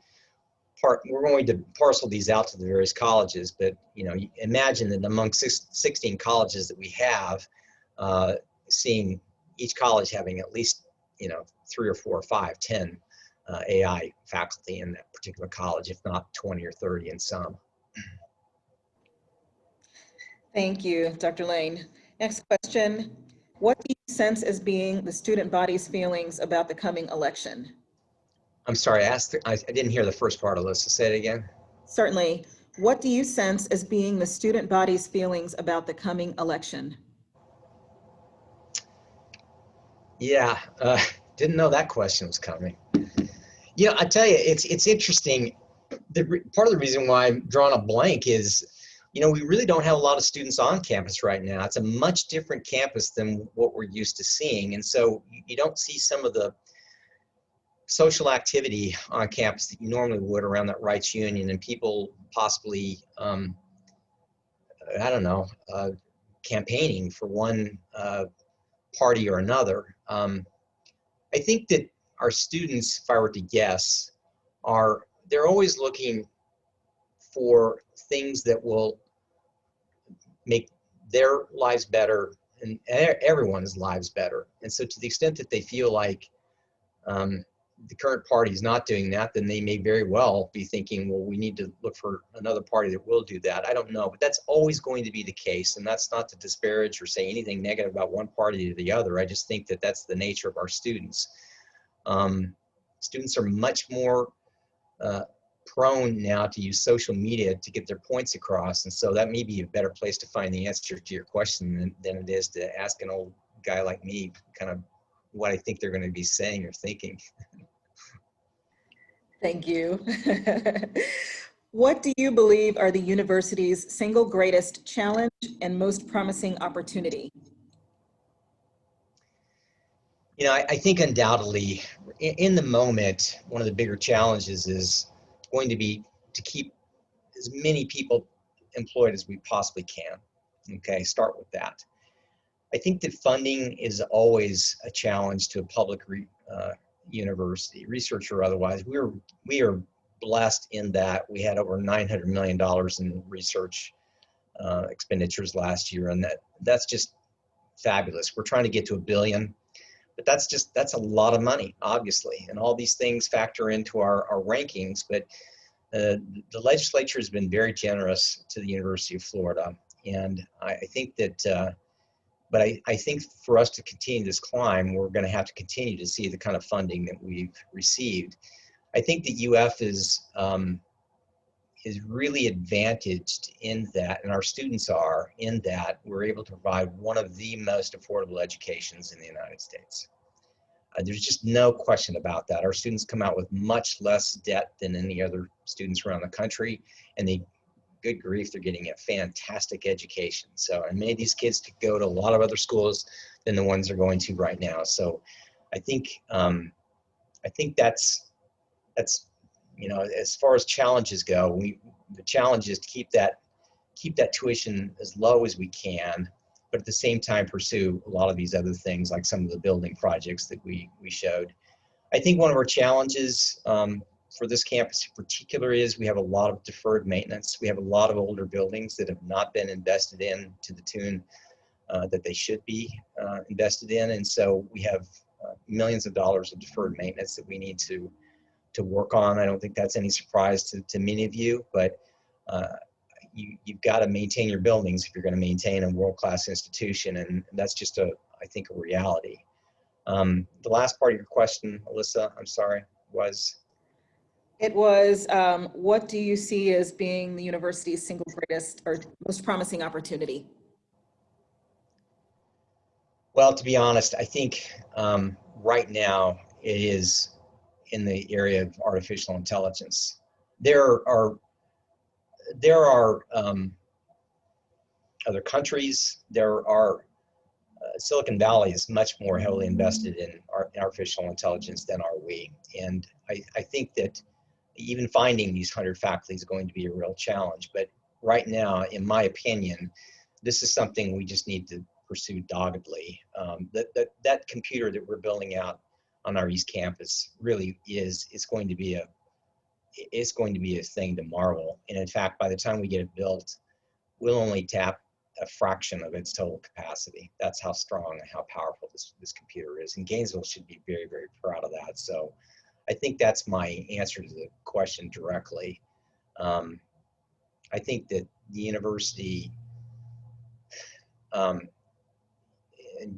parcel these out to the various colleges, but imagine that among 16 colleges that we have, seeing each college having at least 3 or 4 or 5, 10 AI faculty in that particular college, if not 20 or 30 in some. Thank you, Dr. Lane. Next question. What do you sense as being the student body's feelings about the coming election? I'm sorry, I didn't hear the first part of this. Say it again. Certainly. What do you sense as being the student body's feelings about the coming election? Yeah, didn't know that question was coming. I tell you, it's interesting. Part of the reason why I'm drawing a blank is, we really don't have a lot of students on campus right now. It's a much different campus than what we're used to seeing. And so you don't see some of the social activity on campus that you normally would around that rights union and people possibly, campaigning for one party or another. I think that our students, if I were to guess, they're always looking for things that will make their lives better and everyone's lives better. And so to the extent that they feel like the current party is not doing that, then they may very well be thinking, well, we need to look for another party that will do that. I don't know, but that's always going to be the case. And that's not to disparage or say anything negative about one party or the other. I just think that that's the nature of our students. Students are much more prone now to use social media to get their points across. And so that may be a better place to find the answer to your question than it is to ask an old guy like me kind of what I think they're going to be saying or thinking. Thank you. What do you believe are the university's single greatest challenge and most promising opportunity? You know, I think undoubtedly in the moment, one of the bigger challenges is going to be to keep as many people employed as we possibly can. Okay, start with that. I think that funding is always a challenge to a public university, research or otherwise. We are blessed in that we had over $900 million in research expenditures last year, and that's just fabulous. We're trying to get to $1 billion, but that's a lot of money, obviously, and all these things factor into our rankings. But the legislature has been very generous to the University of Florida, and I think that. But I think for us to continue this climb, we're going to have to continue to see the kind of funding that we've received. I think the UF is really advantaged in that, and our students are in that we're able to provide one of the most affordable educations in the United States. There's just no question about that. Our students come out with much less debt than any other students around the country, and good grief, they're getting a fantastic education. So, and many of these kids could go to a lot of other schools than the ones they're going to right now. So I think that's, you know, as far as challenges go, the challenge is to keep that tuition as low as we can, but at the same time pursue a lot of these other things like some of the building projects that we showed. I think one of our challenges for this campus in particular is we have a lot of deferred maintenance. We have a lot of older buildings that have not been invested in to the tune that they should be invested in. And so we have millions of dollars of deferred maintenance that we need to work on. I don't think that's any surprise to many of you, but you've got to maintain your buildings if you're going to maintain a world-class institution. And that's just I think a reality. The last part of your question, Alyssa, I'm sorry, was? It was, what do you see as being the university's single greatest or most promising opportunity? Well, to be honest, I think right now it is in the area of artificial intelligence. There are other countries. Silicon Valley is much more heavily invested in artificial intelligence than are we. And I think that even finding these 100 faculty is going to be a real challenge. But right now, in my opinion, this is something we just need to pursue doggedly. That computer that we're building out on our East Campus really is going to be a thing to marvel. And in fact, by the time we get it built, we'll only tap a fraction of its total capacity. That's how strong and how powerful this computer is. And Gainesville should be very, very proud of that. So I think that's my answer to the question directly. I think that the university, and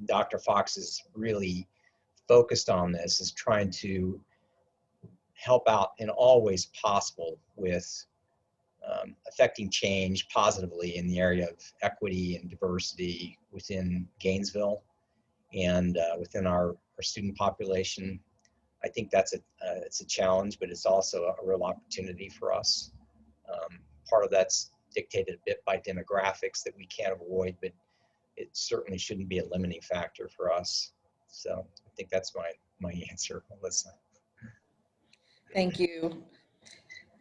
Dr. Fox is really focused on this, is trying to help out in all ways possible with affecting change positively in the area of equity and diversity within Gainesville and within our student population. I think it's a challenge, but it's also a real opportunity for us. Part of that's dictated a bit by demographics that we can't avoid, but it certainly shouldn't be a limiting factor for us. So I think that's my answer, Alyssa. Thank you.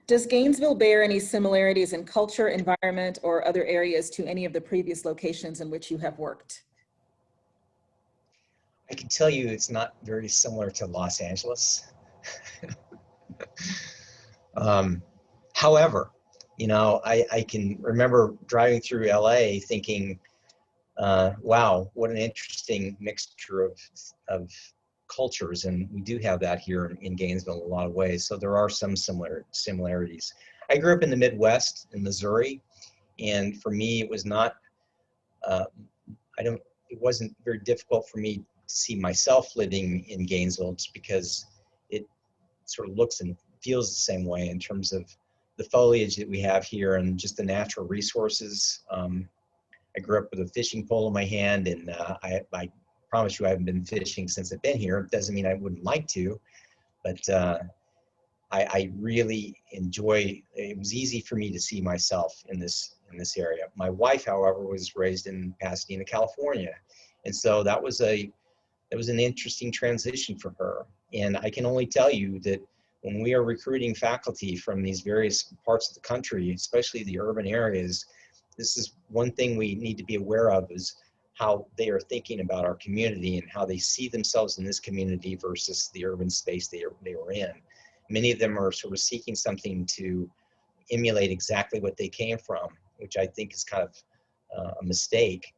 Does Gainesville bear any similarities in culture, environment, or other areas to any of the previous locations in which you have worked? I can tell you it's not very similar to Los Angeles. However, you know, I can remember driving through LA thinking, wow, what an interesting mixture of cultures. And we do have that here in Gainesville in a lot of ways. So there are some similarities. I grew up in the Midwest in Missouri. And for me, it was not, it wasn't very difficult for me to see myself living in Gainesville just because it sort of looks and feels the same way in terms of the foliage that we have here and just the natural resources. I grew up with a fishing pole in my hand, and I promise you I haven't been fishing since I've been here. It doesn't mean I wouldn't like to, but I really enjoy, it was easy for me to see myself in this area. My wife, however, was raised in Pasadena, California. And so that was an interesting transition for her. And I can only tell you that when we are recruiting faculty from these various parts of the country, especially the urban areas, this is one thing we need to be aware of, is how they are thinking about our community and how they see themselves in this community versus the urban space they were in. Many of them are sort of seeking something to emulate exactly what they came from, which I think is kind of a mistake,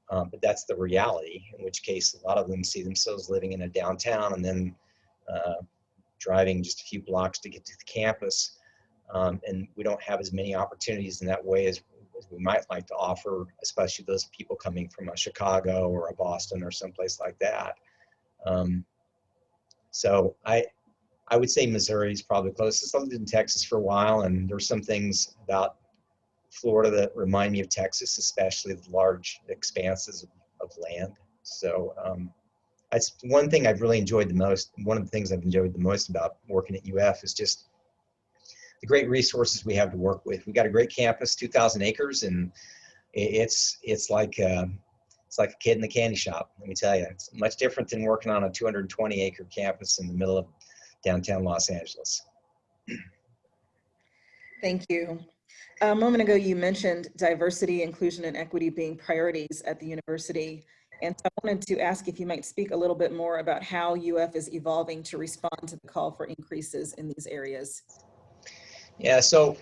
but that's the reality, in which case a lot of them see themselves living in a downtown and then driving just a few blocks to get to the campus. And we don't have as many opportunities in that way as we might like to offer, especially those people coming from a Chicago or a Boston or someplace like that. So I would say Missouri is probably closest. I lived in Texas for a while, and there's some things about Florida that remind me of Texas, especially the large expanses of land. So that's one thing I've really enjoyed the most. One of the things I've enjoyed the most about working at UF is just the great resources we have to work with. We got a great campus, 2,000 acres, and it's like a kid in the candy shop. Let me tell you, it's much different than working on a 220-acre campus in the middle of downtown Los Angeles. Thank you. A moment ago, you mentioned diversity, inclusion, and equity being priorities at the university. And so I wanted to ask if you might speak a little bit more about how UF is evolving to respond to the call for increases in these areas. Yeah, so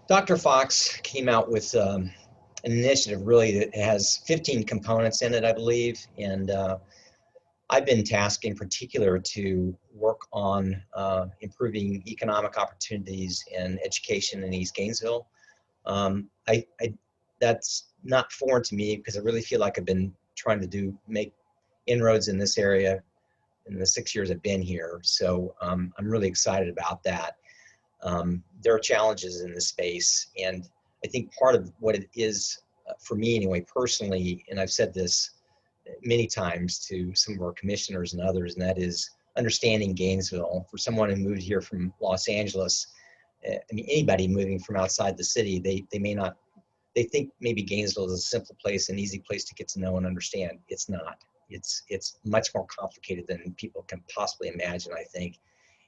Dr. Fox came out with an initiative really that has 15 components in it, I believe. And I've been tasked in particular to work on improving economic opportunities and education in East Gainesville. That's not foreign to me because I really feel like I've been trying to make inroads in this area in the 6 years I've been here. So I'm really excited about that. There are challenges in this space, and I think part of what it is for me anyway, personally, and I've said this many times to some of our commissioners and others, and that is understanding Gainesville. For someone who moved here from Los Angeles, I mean, anybody moving from outside the city, they think maybe Gainesville is a simple place, an easy place to get to know and understand. It's not. It's much more complicated than people can possibly imagine, I think.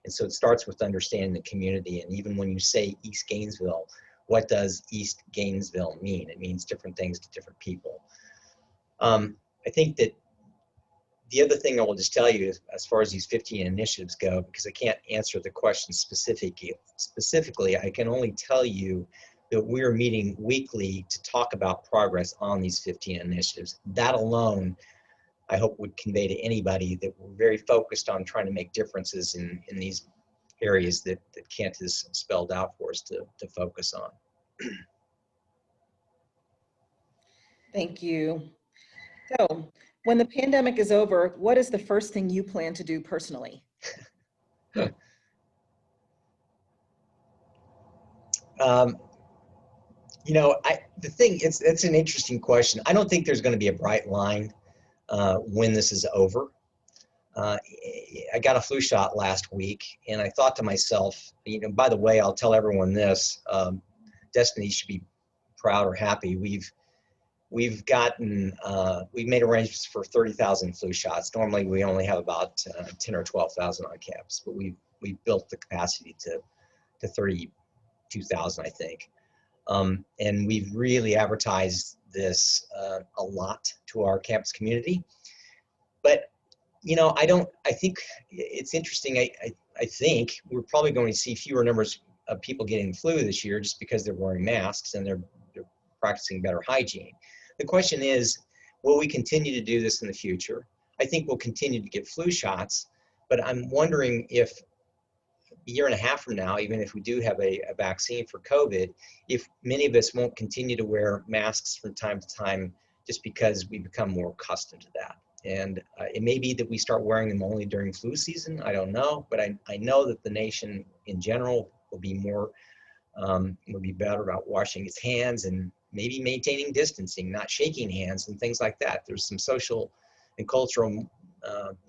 And so it starts with understanding the community. And even when you say East Gainesville, what does East Gainesville mean? It means different things to different people. I think that the other thing I will just tell you is, as far as these 15 initiatives go, because I can't answer the question specifically, I can only tell you that we're meeting weekly to talk about progress on these 15 initiatives. That alone, I hope, would convey to anybody that we're very focused on trying to make differences in these areas that Kent has spelled out for us to focus on. Thank you. So, when the pandemic is over, what is the first thing you plan to do personally? You know, it's an interesting question. I don't think there's going to be a bright line when this is over. I got a flu shot last week, and I thought to myself, you know, by the way, I'll tell everyone this, Destiny should be proud or happy. We've made arrangements for 30,000 flu shots. Normally we only have about 10 or 12,000 on campus, but we've built the capacity to 32,000, I think. And we've really advertised this a lot to our campus community. But, I think it's interesting. I think we're probably going to see fewer numbers of people getting the flu this year just because they're wearing masks and they're practicing better hygiene. The question is, will we continue to do this in the future? I think we'll continue to get flu shots, but I'm wondering if a year and a half from now, even if we do have a vaccine for COVID, if many of us won't continue to wear masks from time to time just because we become more accustomed to that. And it may be that we start wearing them only during flu season. I don't know, but I know that the nation in general will be better about washing its hands and maybe maintaining distancing, not shaking hands and things like that. There's some social and cultural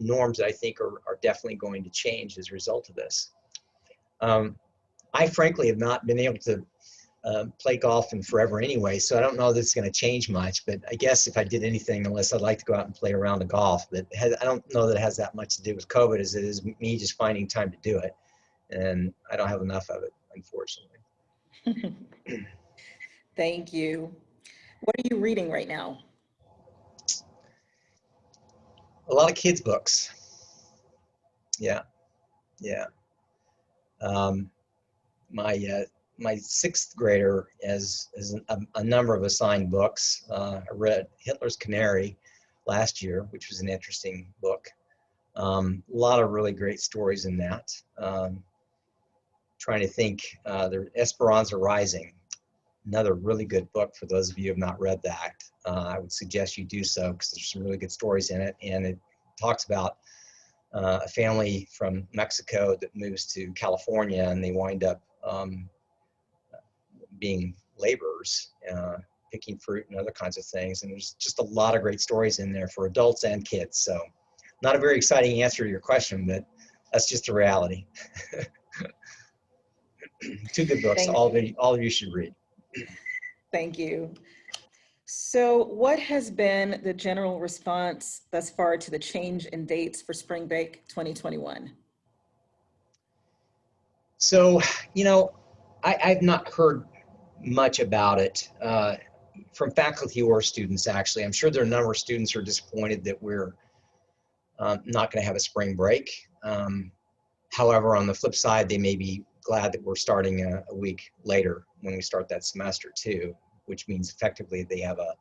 norms that I think are definitely going to change as a result of this. I frankly have not been able to play golf in forever anyway, so I don't know that it's going to change much, but I guess if I did anything, unless I'd like to go out and play a round of golf, but I don't know that it has that much to do with COVID as it is me just finding time to do it, and I don't have enough of it, unfortunately. Thank you. What are you reading right now? A lot of kids' books. Yeah. My sixth grader has a number of assigned books. I read Hitler's Canary last year, which was an interesting book. A lot of really great stories in that. Trying to think, Esperanza Rising, another really good book for those of you who have not read that. I would suggest you do so because there's some really good stories in it, and it talks about a family from Mexico that moves to California, and they wind up being laborers, picking fruit and other kinds of things. And there's just a lot of great stories in there for adults and kids. So not a very exciting answer to your question, but that's just the reality. Two good books, all of you should read. Thank you. So what has been the general response thus far to the change in dates for spring break 2021? So, I've not heard much about it from faculty or students, actually. I'm sure there are a number of students who are disappointed that we're not going to have a spring break. However, on the flip side, they may be glad that we're starting a week later when we start that semester too, which means effectively they have a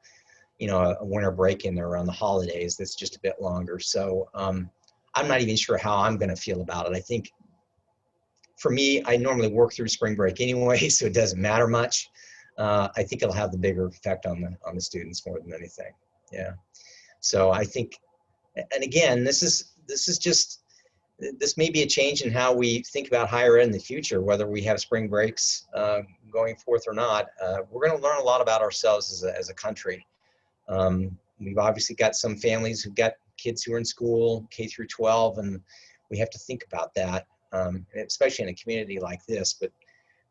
winter break in there around the holidays that's just a bit longer. So I'm not even sure how I'm going to feel about it. I think for me, I normally work through spring break anyway, so it doesn't matter much. I think it'll have the bigger effect on the students more than anything. Yeah. So I think, and again, this may be a change in how we think about higher ed in the future, whether we have spring breaks going forth or not. We're going to learn a lot about ourselves as a country. We've obviously got some families who've got kids who are in school, K through 12, and we have to think about that, especially in a community like this. But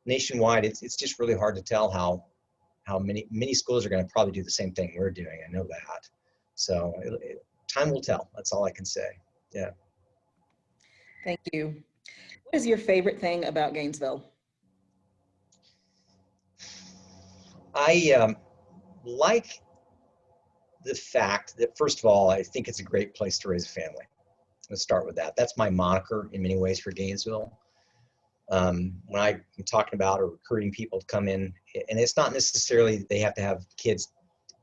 nationwide, it's just really hard to tell how many schools are going to probably do the same thing we're doing. I know that. So time will tell. That's all I can say. Yeah. Thank you. What is your favorite thing about Gainesville? I like the fact that, first of all, I think it's a great place to raise a family. Let's start with that. That's my moniker in many ways for Gainesville. When I'm talking about or recruiting people to come in, and it's not necessarily they have to have kids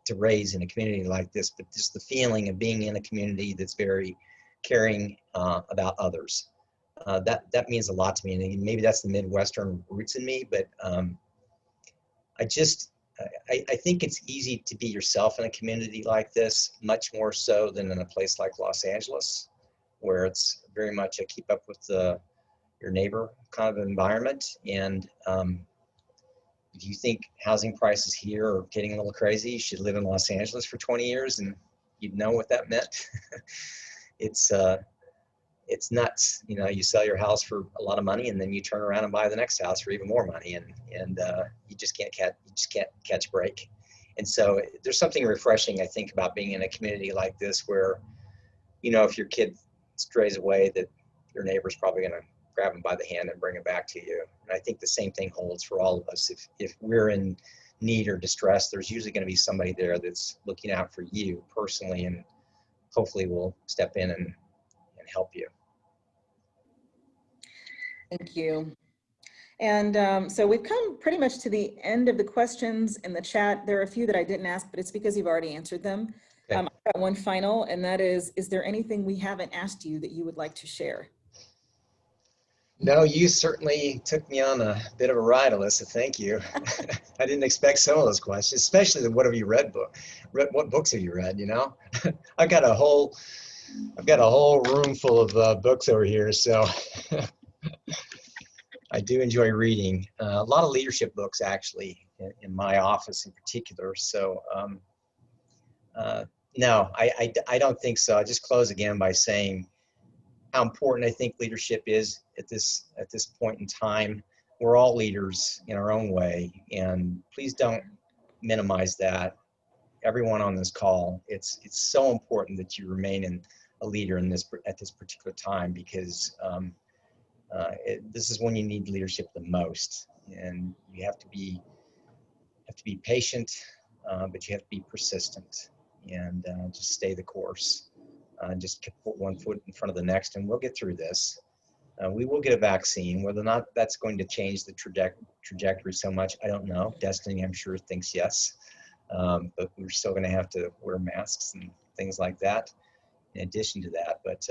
to raise in a community like this, but just the feeling of being in a community that's very caring about others. That means a lot to me, and maybe that's the Midwestern roots in me, but I think it's easy to be yourself in a community like this, much more so than in a place like Los Angeles, where it's very much a keep up with your neighbor kind of environment. And if you think housing prices here are getting a little crazy, you should live in Los Angeles for 20 years and you'd know what that meant. It's nuts. You sell your house for a lot of money and then you turn around and buy the next house for even more money, and you just can't catch a break. And so there's something refreshing, I think, about being in a community like this where, if your kid strays away, that your neighbor's probably going to grab him by the hand and bring him back to you. And I think the same thing holds for all of us. If we're in need or distress, there's usually going to be somebody there that's looking out for you personally and hopefully we'll step in and help you. Thank you. And so we've come pretty much to the end of the questions in the chat. There are a few that I didn't ask, but it's because you've already answered them. Okay. I've got one final, and that is there anything we haven't asked you that you would like to share? No, you certainly took me on a bit of a ride, Alyssa. Thank you. I didn't expect some of those questions, especially the what have you read book. What books have you read? You know, I've got a whole room full of books over here, so I do enjoy reading. A lot of leadership books, actually, in my office in particular. So no, I don't think so. I'll just close again by saying how important I think leadership is at this point in time. We're all leaders in our own way, and please don't minimize that. Everyone on this call, it's so important that you remain a leader at this particular time, because this is when you need leadership the most, and you have to be patient, but you have to be persistent, and just stay the course. Just put one foot in front of the next, and we'll get through this. We will get a vaccine. Whether or not that's going to change the trajectory so much, I don't know. Destiny, I'm sure, thinks yes. But we're still going to have to wear masks and things like that in addition to that. But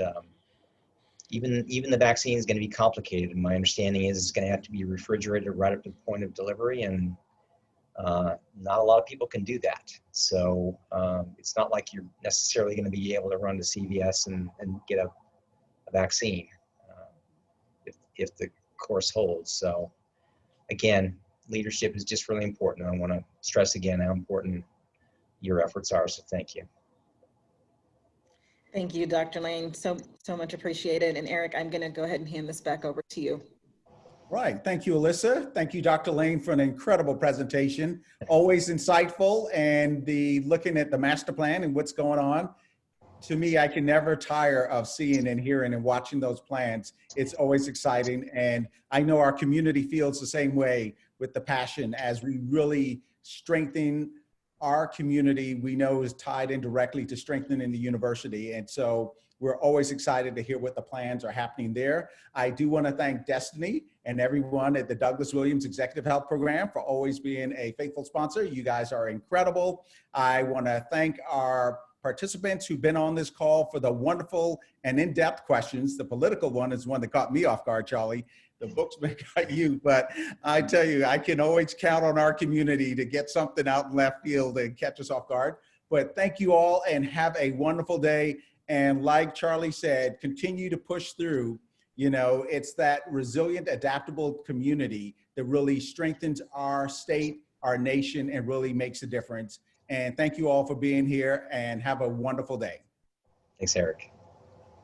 even the vaccine is going to be complicated. And my understanding is it's going to have to be refrigerated right up to the point of delivery, and not a lot of people can do that. So it's not like you're necessarily going to be able to run to CVS and get a vaccine if the course holds. So again, leadership is just really important. I want to stress again how important your efforts are. So thank you. Thank you, Dr. Lane. So much appreciated. And Eric, I'm going to go ahead and hand this back over to you. Right. Thank you, Alyssa. Thank you, Dr. Lane, for an incredible presentation. Always insightful, and looking at the master plan and what's going on. To me, I can never tire of seeing and hearing and watching those plans. It's always exciting. And I know our community feels the same way, with the passion as we really strengthen our community. We know is tied in directly to strengthening the university. And so we're always excited to hear what the plans are happening there. I do want to thank Destiny and everyone at the Douglas Williams Executive Health Program for always being a faithful sponsor. You guys are incredible. I want to thank our participants who've been on this call for the wonderful and in-depth questions. The political one is one that caught me off guard, Charlie. The books may got you, but I tell you, I can always count on our community to get something out in left field and catch us off guard. But thank you all, and have a wonderful day. And like Charlie said, continue to push through. You know, it's that resilient, adaptable community that really strengthens our state, our nation, and really makes a difference. And thank you all for being here, and have a wonderful day. Thanks, Eric.